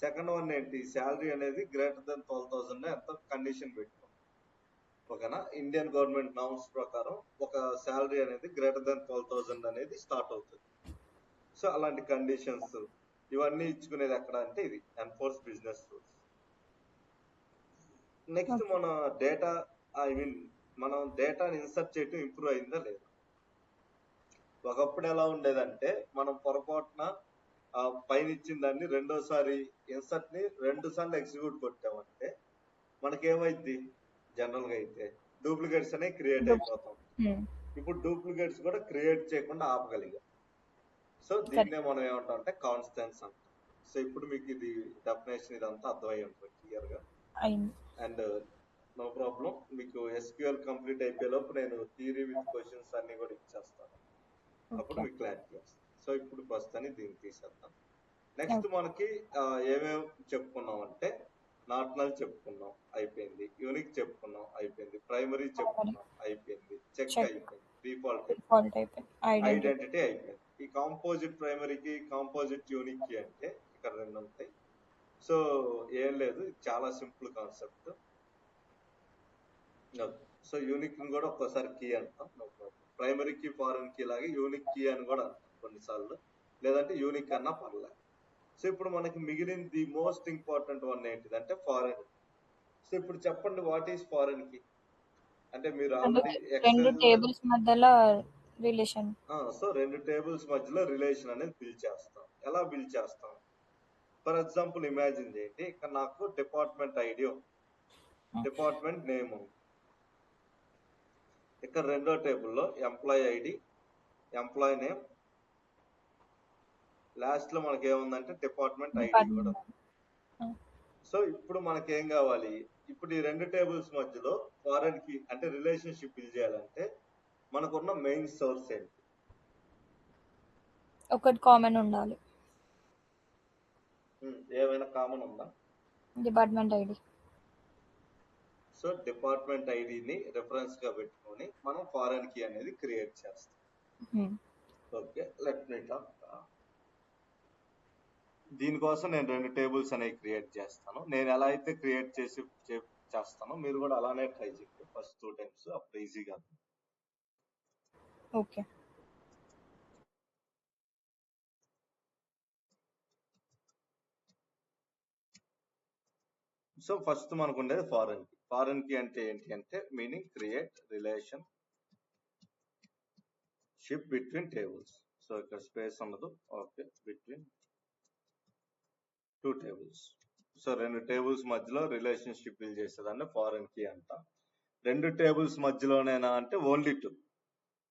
Second one ఏంటి, శాలరీ అనేది గ్రేటర్ దెన్ 12,000 ఎంత కండిషన్ పెట్టుకో, ఓకేనా. ఇండియన్ గవర్నమెంట్ నామ్స్ ప్రకారం ఒక శాలరీ అనేది గ్రేటర్ దెన్ 12,000 అనేది స్టార్ట్ అవుతుంది. సో అలాంటి కండిషన్స్ ఇవన్నీ ఇచ్చుకునేది ఎక్కడ అంటే ఇది ఎన్ఫోర్స్ బిజినెస్ రూల్స్. నెక్స్ట్ మన డేటా మనం డేటాని ఇన్సర్ట్ చేయటం ఇంప్రూవ్ అయిందా లేదా. ఒకప్పుడు ఎలా ఉండేదంటే మనం పొరపాటున పైన ఇచ్చిన దాన్ని రెండోసారి ఇన్సర్ట్ ని 2 సార్లు ఎగ్జిక్యూట్ కొట్టామంటే మనకేమైంది, జనరల్ గా అయితే డూప్లికేట్స్ అనేవి క్రియేట్ అయిపోతాం. ఇప్పుడు డూప్లికేట్స్ కూడా క్రియేట్ చేయకుండా ఆపగలిగాం. సో దీన్నే మనం ఏమంటాం అంటే కాన్స్టెన్స్ అంటాం. సో ఇప్పుడు మీకు ఇది డెఫినేషన్ ఇదంతా అర్థమై ఉంటుంది క్లియర్ గా. అండ్ నో ప్రాబ్లం, మీకు ఎస్క్యూఎల్ కంప్లీట్ అయిపోయే లోపు నేను థియరీ విత్ క్వశ్చన్స్ అన్ని కూడా ఇచ్చేస్తాను, అప్పుడు మీకు క్లారిటీ వస్తుంది. సో ఇప్పుడు ప్రస్తుతాన్ని దీన్ని తీసేద్దాం. నెక్స్ట్ మనకి ఏమేమి చెప్పుకున్నాం అంటే నాట్-నల్ చెప్పుకున్నాం అయిపోయింది, యూనిక్ చెప్పుకున్నాం అయిపోయింది, ప్రైమరీ చెప్పుకున్నాం అయిపోయింది, చెక్ అయిపోయింది, డిఫాల్ట్ అయిపోయింది, ఐడెంటిటీ అయిపోయింది. ఈ కాంపోజిట్ ప్రైమరీకి కాంపోజిట్ యూనిక్ కి అంటే ఇక్కడ 2 ఉంటాయి. సో ఏం లేదు, చాలా సింపుల్ కాన్సెప్ట్. సో యూనిక్ ని కూడా ఒక్కోసారి కీ అంటాం, no problem. Primary key foreign key లాగే యూనిక్ కీ అని కూడా అంటాం కొన్నిసార్లు, లేదంటే యూనిక్ అన్నా పర్లేదు. సో ఇప్పుడు మనకి మిగిలింది మోస్ట్ ఇంపార్టెంట్ వన్ ఏంటిదంటే ఫారెన్. సో ఇప్పుడు చెప్పండి, వాట్ ఈస్ ఫారెన్ కీ అంటే మీరు ఆల్రెడీ రెండు టేబుల్స్ మధ్యలో రిలేషన్. సో 2 టేబుల్స్ మధ్యలో రిలేషన్ అనేది బిల్డ్ చేస్తాం. ఎలా బిల్డ్ చేస్తాం, ఫర్ ఎగ్జాంపుల్ ఇమాజిన్ చేయండి, ఇక్కడ నాకు డిపార్ట్మెంట్ ఐడి ఉంది, డిపార్ట్మెంట్ నేమ్ ఉంది. ఇక్కడ రెండో టేబుల్లో employee ID, employee name, last లో మనకి ఏముందంటే డిపార్ట్మెంట్ ఐడి కూడా. సో ఇప్పుడు మనకి ఏం కావాలి, ఇప్పుడు ఈ 2 టేబుల్స్ మధ్యలో ఫారెన్ కి అంటే రిలేషన్షిప్ బిల్డ్ చేయాలంటే మనకున్న మెయిన్ సోర్స్ ఏంటి, ఒకటి కామన్ ఉండాలి. ఏమైనా కామన్ ఉందా, డిపార్ట్మెంట్ ఐడి. సో డిపార్ట్మెంట్ ఐడిని రెఫరెన్స్ గా పెట్టుకొని మనం ఫారెన్ కీ అనేది క్రియేట్ చేస్తాం. ఓకే, లెట్ మీ టాక్. దీనికోసం నేను 2 టేబుల్స్ అనేవి క్రియేట్ చేస్తాను. నేను ఎలా అయితే క్రియేట్ చేస్తానో మీరు కూడా అలానే ట్రై చేయండి ఫస్ట్ 2 టైమ్స్, అప్పుడు ఈజీగా. ఓకే. సో ఫస్ట్ మనకు ఉండేది ఫారెన్ కీ. ఫారెన్ కీ అంటే ఏంటి అంటే meaning create relation ship between tables. So ఇక్కడ స్పేస్ ఉండదు, okay, between 2 tables. So 2 tables మధ్యలో రిలేషన్షిప్ బిల్డ్ చేసేదాన్ని ఫారెన్ కీ అంట. 2 టేబుల్స్ మధ్యలోనేనా అంటే ఓన్లీ 2,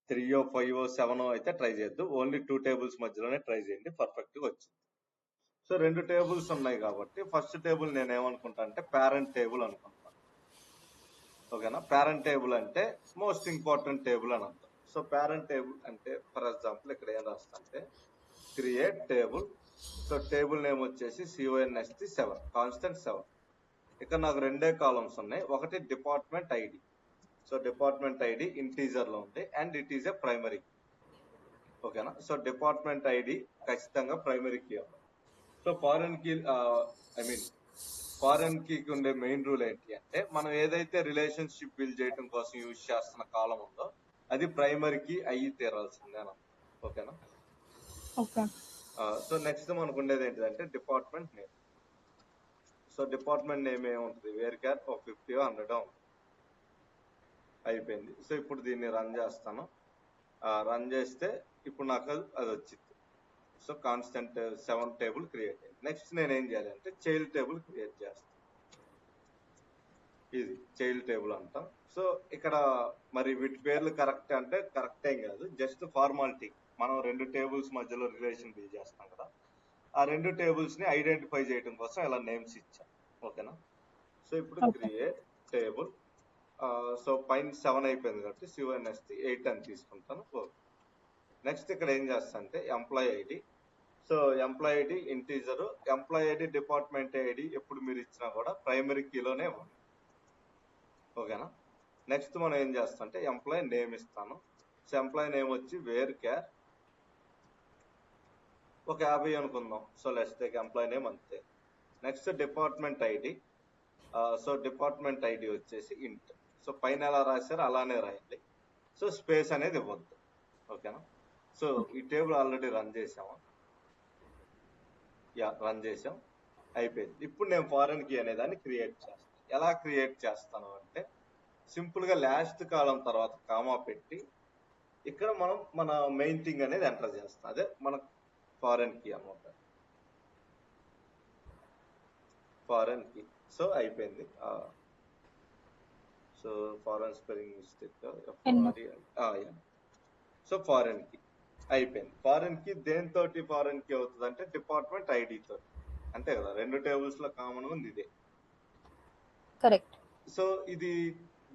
3, 5, 7 అయితే ట్రై చేయొద్దు, ఓన్లీ 2 టేబుల్స్ మధ్యలోనే ట్రై చేయండి, పర్ఫెక్ట్ గా వచ్చింది. సో 2 టేబుల్స్ ఉన్నాయి కాబట్టి ఫస్ట్ టేబుల్ నేను ఏమనుకుంటా అంటే పేరెంట్ టేబుల్ అనుకుంటాను, ఓకేనా. పేరెంట్ టేబుల్ అంటే మోస్ట్ ఇంపార్టెంట్ టేబుల్ అని అర్థం. సో పేరెంట్ టేబుల్ అంటే ఫర్ ఎగ్జాంపుల్ ఇక్కడ ఏం రాస్తా అంటే create table. So table name వచ్చేసి CONST7, కాన్స్టెంట్ 7. ఇక్కడ నాకు 2 కాలమ్స్ ఉన్నాయి, ఒకటి department ID. So department ID integer లో ఉంది and it is a primary, ఓకేనా. సో డిపార్ట్మెంట్ ఐడి ఖచ్చితంగా primary key. So foreign key foreign కీకి ఉండే మెయిన్ రూల్ ఏంటి అంటే మనం ఏదైతే రిలేషన్షిప్ బిల్డ్ చేయడం కోసం యూజ్ చేస్తున్న కాలం ఉందో అది ప్రైమరీ కీ అయ్యి తీరాల్సిందే, ఓకేనా. ఓకే. సో నెక్స్ట్ మనకు ఉండేది ఏంటంటే department name. So department name ఏముంటుంది, వేర్ క్యార్ 50 100 అయిపోయింది. సో ఇప్పుడు దీన్ని రన్ చేస్తాను, రన్ చేస్తే ఇప్పుడు నాకు అది వచ్చింది. సో కాన్స్టెంట్ 7 టేబుల్ క్రియేట్ అయింది. నెక్స్ట్ నేను ఏం చేయాలి అంటే చైల్డ్ టేబుల్ క్రియేట్ చేస్తాను, ఇది చైల్డ్ టేబుల్ అంటాం. సో ఇక్కడ మరి వీటి పేర్లు కరెక్ట్ అంటే కరెక్ట్ ఏం కాదు, జస్ట్ ఫార్మాలిటీ. మనం 2 టేబుల్స్ మధ్యలో రిలేషన్ బిల్డ్ చేస్తాం కదా, ఆ 2 టేబుల్స్ ని ఐడెంటిఫై చేయడం కోసం ఇలా నేమ్స్ ఇచ్చాం, ఓకేనా. సో ఇప్పుడు క్రియేట్ టేబుల్. సో పైన 7 అయిపోయింది కాబట్టి CONST 8 అని తీసుకుంటాను. నెక్స్ట్ ఇక్కడ ఏం చేస్తా అంటే employee ID. So employee ID integer, employee ID department ID ఎప్పుడు మీరు ఇచ్చినా కూడా ప్రైమరీ కీలోనే ఇవ్వండి. ఓకేనా. నెక్స్ట్ మనం ఏం చేస్తాం అంటే ఎంప్లాయీ నేమ్ ఇస్తాను. సో ఎంప్లాయీ నేమ్ వచ్చి వేర్ కేర్ ఒక 50 అనుకుందాం. So let's take employee name అంతే. Next department ID. So department ID వచ్చేసి ఇంట్. సో పైన ఎలా రాశారో అలానే రాయండి. సో స్పేస్ అనేది ఇవ్వద్దు. ఓకేనా. సో ఈ టేబుల్ ఆల్రెడీ రన్ చేసాము. రన్ చేసాం, అయిపోయింది. ఇప్పుడు నేను ఫారెన్ కీ అనే దాన్ని క్రియేట్ చేస్తాను. ఎలా క్రియేట్ చేస్తాను అంటే సింపుల్ గా లాస్ట్ కాలం తర్వాత కామా పెట్టి ఇక్కడ మనం మన మెయిన్ థింగ్ అనేది ఎంటర్ చేస్తాం. అదే మన ఫారెన్ కీ అన్నమాట. Foreign key. సో అయిపోయింది. So foreign spelling mistake. So foreign key అయిపోయింది. ఫారెన్ కీ దేనితోటి ఫారెన్ కీ అవుతుంది అంటే డిపార్ట్మెంట్ ఐడి తోటి. అంతే కదా, రెండు టేబుల్స్ లో కామన్ ఉంది ఇదే. కరెక్ట్. సో ఇది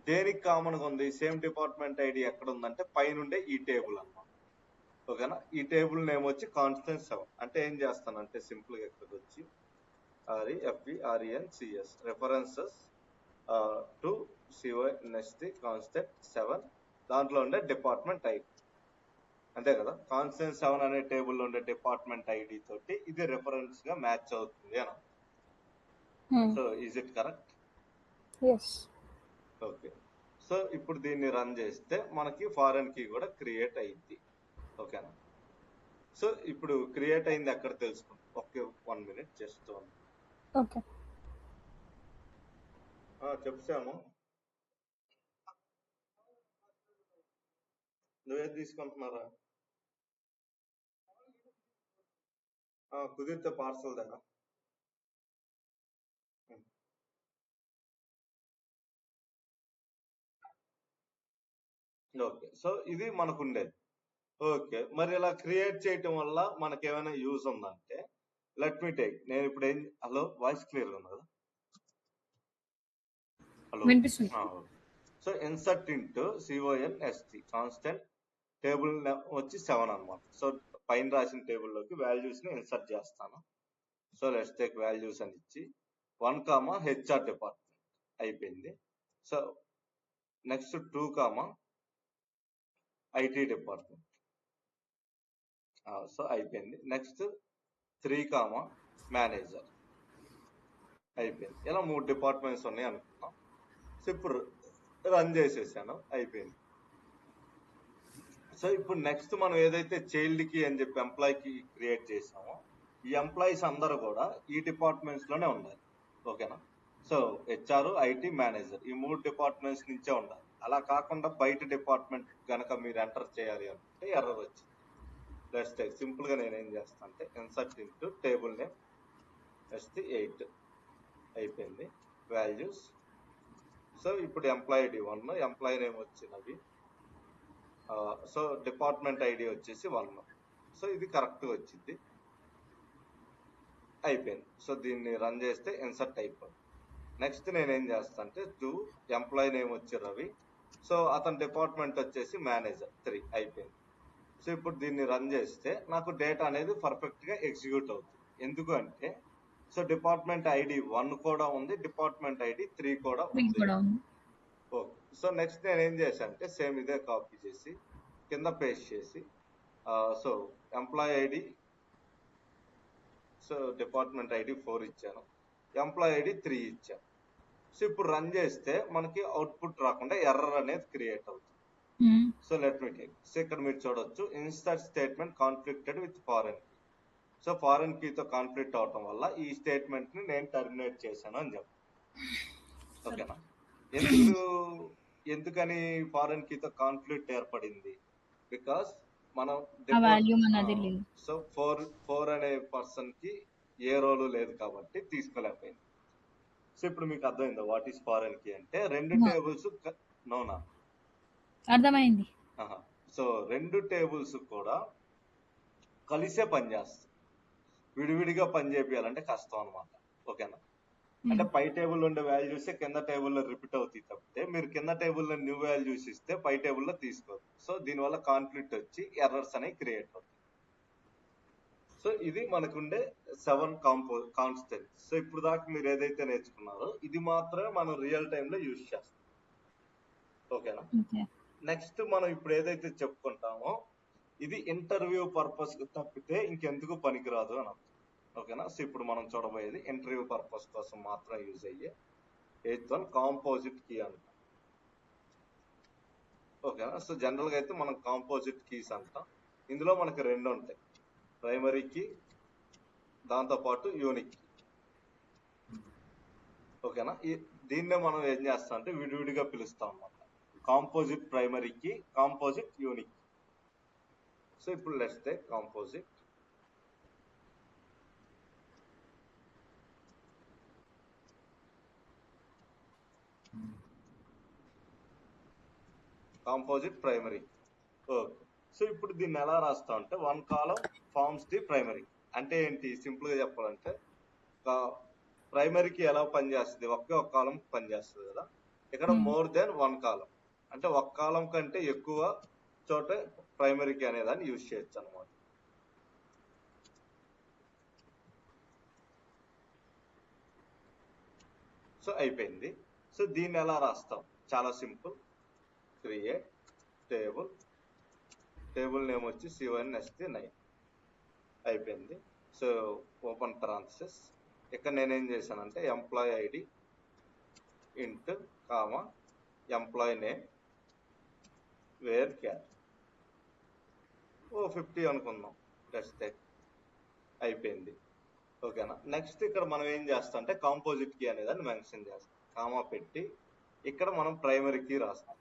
దేనికి కామన్ గా ఉంది? సేమ్ డిపార్ట్మెంట్ ఐడి ఎక్కడ ఉందంటే పైనుండే ఈ టేబుల్ అన్నమాట. ఓకేనా. ఈ టేబుల్ నేమ్ వచ్చి కాన్స్టెంట్ 7. అంటే ఏం చేస్తానంటే సింపుల్ గా ఇక్కడికి వచ్చి REFERENCES references to CONST constant 7 దాంట్లో ఉండే డిపార్ట్మెంట్ ఐడి. అంతే కదా. కాన్స్టెంట్ 7 అనే టేబుల్ లో ఉండే డిపార్ట్మెంట్ ఐడి తోటి ఇది రెఫరెన్స్ గా మ్యాచ్ అవుతుంది అన్న. So is it correct? Okay. So ఇప్పుడు దీన్ని రన్ చేస్తే మనకి ఫారెన్ కీ కూడా క్రియేట్ అయింది. ఓకేనా. సో ఇప్పుడు క్రియేట్ అయింది ఎక్కడ తెలుసుకుంటాం. Okay 1 minute just. ఓకే చెప్తాము. నువ్వేది తీసుకుంటున్నారా? కుదిరితే పార్సల్ దగ్గర. ఓకే. సో ఇది మనకు ఉండేది. ఓకే, మరి ఇలా క్రియేట్ చేయటం వల్ల మనకి ఏమైనా యూజ్ ఉందంటే లెట్ మీ టేక్. నేను ఇప్పుడు ఏం, హలో వాయిస్ క్లియర్ ఉంది కదా? Hello. So insert into CONST constant table వచ్చి 7 అన్నమాట. సో పైన రాసిన టేబుల్లోకి వాల్యూస్ ని ఇన్సర్ట్ చేస్తాను. సో లెట్స్ టేక్ వాల్యూస్ అని ఇచ్చి 1, HR డిపార్ట్మెంట్ అయిపోయింది. So next 2, IT department. So అయిపోయింది. నెక్స్ట్ 3, మేనేజర్ అయిపోయింది. ఇలా 3 డిపార్ట్మెంట్స్ ఉన్నాయి అనుకున్నాం. సో ఇప్పుడు రన్ చేసేసాను, అయిపోయింది. సో ఇప్పుడు నెక్స్ట్ మనం ఏదైతే చైల్డ్ కి అని చెప్పి ఎంప్లాయీకి క్రియేట్ చేసామో ఈ ఎంప్లాయీస్ అందరూ కూడా ఈ డిపార్ట్మెంట్స్ లోనే ఉండాలి. ఓకేనా. సో HR, IT, మేనేజర్ ఈ 3 డిపార్ట్మెంట్స్ నుంచే ఉండాలి. అలా కాకుండా బయట డిపార్ట్మెంట్ కనుక మీరు ఎంటర్ చేయాలి అంటే ఎర్రర్ వచ్చింది. లెట్స్ టేక్ సింపుల్ గా నేను ఏం చేస్తాను అంటే insert into table name ST8 అయిపోయింది. వాల్యూస్. సో ఇప్పుడు ఎంప్లాయీ ఐడి 1, ఎంప్లాయీ నేమ్ వచ్చినవి. సో డిపార్ట్మెంట్ ఐడి వచ్చేసి 1. సో ఇది కరెక్ట్ గా వచ్చింది, అయిపోయింది. సో దీన్ని రన్ చేస్తే ఇన్సర్ట్ అయిపోయింది. నెక్స్ట్ నేనేం చేస్తా అంటే 2, ఎంప్లాయీ నేమ్ వచ్చి రవి. సో అతని డిపార్ట్మెంట్ వచ్చేసి మేనేజర్ 3 అయిపోయింది. సో ఇప్పుడు దీన్ని రన్ చేస్తే నాకు డేటా అనేది పర్ఫెక్ట్ గా ఎగ్జిక్యూట్ అవుతుంది. ఎందుకు అంటే సో డిపార్ట్మెంట్ ఐడి 1 కూడా ఉంది, డిపార్ట్మెంట్ ఐడి 3 కూడా ఉంది. ఓకే. సో నెక్స్ట్ నేను ఏం చేశాను అంటే సేమ్ ఇదే కాపీ చేసి కింద పేస్ట్ చేసి so employee ID, so department ID 4 ఇచ్చాను, ఎంప్లాయీ ఐడి 3 ఇచ్చాను. సో ఇప్పుడు రన్ చేస్తే మనకి అవుట్పుట్ రాకుండా ఎర్రర్ అనేది క్రియేట్ అవుతుంది. So let me take. So ఇక్కడ మీరు చూడొచ్చు insert statement conflicted with foreign key. So foreign కీతో కాన్ఫ్లిక్ట్ అవటం వల్ల ఈ స్టేట్మెంట్ ని నేను టర్మినేట్ చేశాను అని చెప్పు. ఓకేనా. ఎందుకని ఫారెన్ కీతో కాన్ఫ్లిక్ట్ ఏర్పడింది? బికాస్ మనం సో 4 అనే పర్సన్ కి ఏ రోలు లేదు కాబట్టి తీసుకోలేకపోయింది. సో ఇప్పుడు మీకు అర్థమైందా వాట్ ఈస్ ఫారెన్ కీ అంటే? రెండు టేబుల్స్ నోనా అర్థమైంది. సో రెండు టేబుల్స్ కూడా కలిసే పనిచేస్తాయి, విడివిడిగా పని చేయాలంటే కష్టం అనమాట. ఓకేనా. అంటే పై టేబుల్ ఉండే వాల్యూస్ కింద టేబుల్లో రిపీట్ అవుతాయి తప్పితే మీరు కింద టేబుల్లో న్యూ వాల్యూస్ ఇస్తే పై టేబుల్లో తీసుకోరు. సో దీనివల్ల కాన్ఫ్లిక్ట్ వచ్చి ఎర్రర్స్ అనేవి క్రియేట్ అవుతాయి. సో ఇది మనకుండే 7 కాన్స్టెంట్స్. సో ఇప్పుడు దాకా మీరు ఏదైతే నేర్చుకున్నారో ఇది మాత్రమే మనం రియల్ టైంలో యూజ్ చేస్తాం. ఓకేనా? నెక్స్ట్ మనం ఇప్పుడు ఏదైతే చెప్పుకుంటామో ఇది ఇంటర్వ్యూ పర్పస్ తప్పితే ఇంకెందుకు పనికిరాదు అని అర్థం. ఓకేనా? సో ఇప్పుడు మనం చూడబోయేది ఇంటర్వ్యూ పర్పస్ కోసం మాత్రం యూజ్ అయ్యే 8th వన్ కాంపోజిట్ కీ అంటాం. ఓకేనా? సో జనరల్ గా అయితే మనం కాంపోజిట్ కీస్ అంటాం. ఇందులో మనకి 2 ఉంటాయి, ప్రైమరీ కీ దాంతో పాటు యూనిక్ కీ. ఓకేనా? దీన్నే మనం ఏం చేస్తాం అంటే విడివిడిగా పిలుస్తాం అన్నమాట. Composite primary key, composite unique. So ఇప్పుడు let's take composite. Composite primary. Okay. So ఇప్పుడు దీన్ని ఎలా రాస్తాం అంటే 1 కాలం ఫార్మ్స్ ది ప్రైమరీ. అంటే ఏంటి? సింపుల్ గా చెప్పాలంటే ప్రైమరీకి ఎలా పనిచేస్తుంది, ఒకే ఒక కాలం పనిచేస్తుంది కదా. ఇక్కడ మోర్ దెన్ 1 కాలం అంటే ఒక కాలం కంటే ఎక్కువ చోట ప్రైమరీకి అనేదాన్ని యూజ్ చేయొచ్చు అనమాట. సో అయిపోయింది. సో దీన్ని ఎలా రాస్తాం? చాలా simple. Create table, table name వచ్చి C1ST9 అయిపోయింది. So open parenthesis. ఇక్కడ నేనేం చేశానంటే ఎంప్లాయీ ఐడి ఇంట్ కామా ఎంప్లాయీ నేమ్ వేర్ క్యార్ 50 అనుకుందాం. Let's take. అయిపోయింది. ఓకేనా? నెక్స్ట్ ఇక్కడ మనం ఏం చేస్తాం అంటే కాంపోజిట్ కీ అనేదాన్ని మెన్షన్ చేస్తాం. కామా పెట్టి ఇక్కడ మనం ప్రైమరీ కీ రాస్తాం.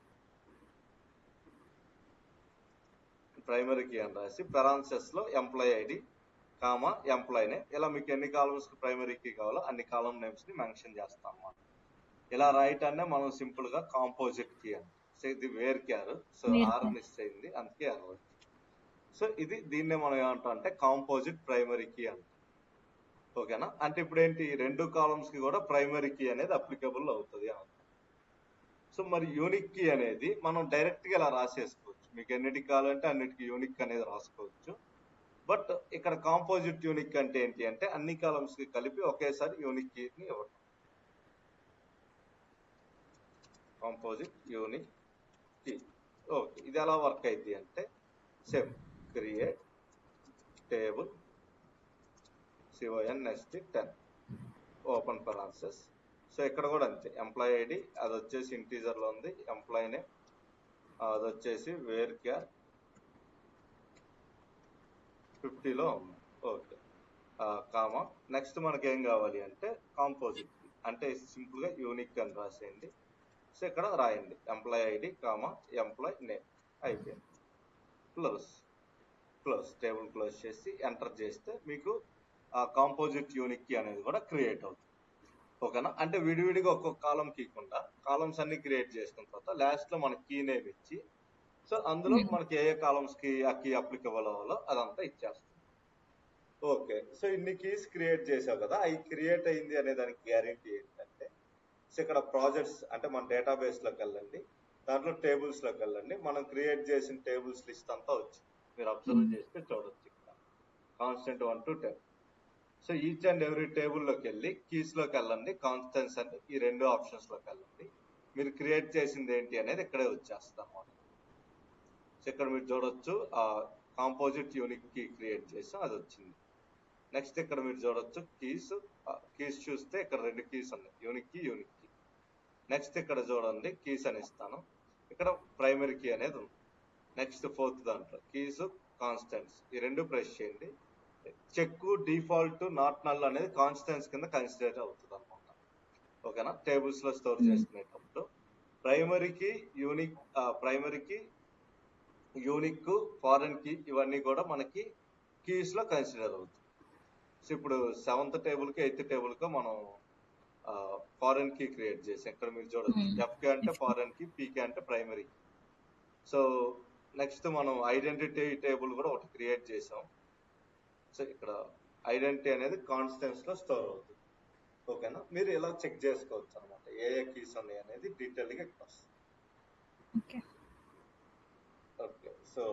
ప్రైమరీ కీ అని రాసి parenthesis లో employee ID comma employee name. ఇలా మీకు ఎన్ని కాలమ్స్ కి ప్రైమరీ కీ కావాలో అన్ని కాలమ్ నేమ్స్ ని మెన్షన్ చేస్తాం అన్నమాట. ఇలా రాయటాన్నే మనం సింపుల్ గా కాంపోజిట్ కీ అని. సో ఇది వేర్ క్యార్. సో ఆర్ మిస్ అయింది, అందుకే ఎర్రర్. సో ఇది దీన్నే మనం ఏమంటాం అంటే కాంపోజిట్ ప్రైమరీ కీ అంటాం. ఓకేనా? అంటే ఇప్పుడు ఏంటి, 2 కాలమ్స్ కి కూడా ప్రైమరీ కీ అనేది అప్లికబుల్ అవుతుంది అని. సో మరి యూనిక్ కీ అనేది మనం డైరెక్ట్ గా ఇలా రాసేసుకోవచ్చు. మీకు ఎన్నిటికి కావాలంటే అన్నిటికీ యూనిక్ అనేది రాసుకోవచ్చు. బట్ ఇక్కడ కాంపోజిట్ యూనిక్ అంటే ఏంటి అంటే అన్ని కాలమ్స్ కి కలిపి ఒకేసారి యూనిక్ కీని ఇవ్వడం. Composite unique key. ఓకే, ఇది ఎలా వర్క్ అయింది అంటే same create table C1ST10 open parenthesis. So ఇక్కడ కూడా అంతే, ఎంప్లాయీ ఐడి అది వచ్చేసి ఇంటీజర్ లో ఉంది, ఎంప్లాయీ నేమ్ అది వచ్చేసి వేర్ క్యార్ 50లో ఉంది. ఓకే, కామా నెక్స్ట్ మనకి ఏం కావాలి అంటే కాంపోజిట్ అంటే సింపుల్ గా యూనిక్ అని రాసేయండి. సో ఇక్కడ రాయండి employee ID comma employee name. అయిపోయింది. క్లోజ్ టేబుల్ క్లోజ్ చేసి ఎంటర్ చేస్తే మీకు కాంపోజిట్ యూనిక్ కీ అనేది కూడా క్రియేట్ అవుతుంది. ఓకేనా? అంటే విడివిడిగా ఒక్కొక్క కాలం కీకుండా కాలమ్స్ అన్ని క్రియేట్ చేసుకున్న తర్వాత లాస్ట్ లో మన కీ నేమ్ ఇచ్చి సో అందులో మనకి ఏ కాలమ్స్ కి ఆ కీ అప్లికబుల్ అవ్వాలో అదంతా ఇచ్చేస్తుంది. ఓకే, సో ఇన్ని కీస్ క్రియేట్ చేసావు కదా, అవి క్రియేట్ అయింది అనే దానికి గ్యారెంటీ ఏంటంటే సో ఇక్కడ ప్రాజెక్ట్స్ అంటే మన డేటాబేస్ లోకి వెళ్ళండి, దాంట్లో టేబుల్స్ లోకి వెళ్ళండి. మనం క్రియేట్ చేసిన టేబుల్స్ లిస్ట్ అంతా వచ్చింది. మీరు అబ్జర్వ్ చేస్తే చూడొచ్చు ఇక్కడ constant 1 to 10. So each and every table లోకి వెళ్ళి కీస్ లోకి వెళ్ళండి, కాన్స్టెంట్స్ అని ఈ 2 ఆప్షన్స్ లోకి వెళ్ళండి. మీరు క్రియేట్ చేసింది ఏంటి అనేది ఇక్కడే వచ్చేస్తుంది అన్నమాట. సో ఇక్కడ మీరు చూడొచ్చు కాంపోజిట్ యూనిక్ కీ క్రియేట్ చేసాం, అది వచ్చింది. నెక్స్ట్ ఇక్కడ మీరు చూడొచ్చు కీస్ చూస్తే ఇక్కడ 2 కీస్ ఉన్నాయి, యూనిక్ కీ. నెక్స్ట్ ఇక్కడ చూడండి కీస్ అని ఇస్తాను, ఇక్కడ ప్రైమరీ కీ అనేది ఉంది. నెక్స్ట్ 4th దాంట్లో కీస్ కాన్స్టెంట్స్ ఈ 2 ప్రెస్ చేయండి. చెక్ డిఫాల్ట్ నాట్ నల్ అనేది కాన్స్టెంట్స్ కింద కన్సిడర్ అవుతుంది అనమాట. ఓకేనా? టేబుల్స్ లో స్టోర్ చేసుకునేటప్పుడు ప్రైమరీకి యూనిక్ ఫారెన్ కీ ఇవన్నీ కూడా మనకి కీస్ లో కన్సిడర్ అవుతుంది. సో ఇప్పుడు 7th టేబుల్ కి 8th టేబుల్ కి మనం ఫారెన్ కీ క్రియేట్ చేసాం. ఇక్కడ మీరు చూడొచ్చు ఎఫ్కే అంటే ఫారెన్ కీ, పీకే అంటే ప్రైమరీ. సో నెక్స్ట్ మనం ఐడెంటిటీ టేబుల్ కూడా ఒకటి క్రియేట్ చేసాం. సో ఇక్కడ ఐడెంటిటీ అనేది కాన్స్టెంట్స్ లో స్టోర్ అవుతుంది. ఓకేనా, మీరు ఇలా చెక్ చేసుకోవచ్చు అనమాట ఏ కీస్ ఉన్నాయి అనేది డీటెయిల్ గా ఇక్కడ వస్తుంది. ఓకే. Okay, so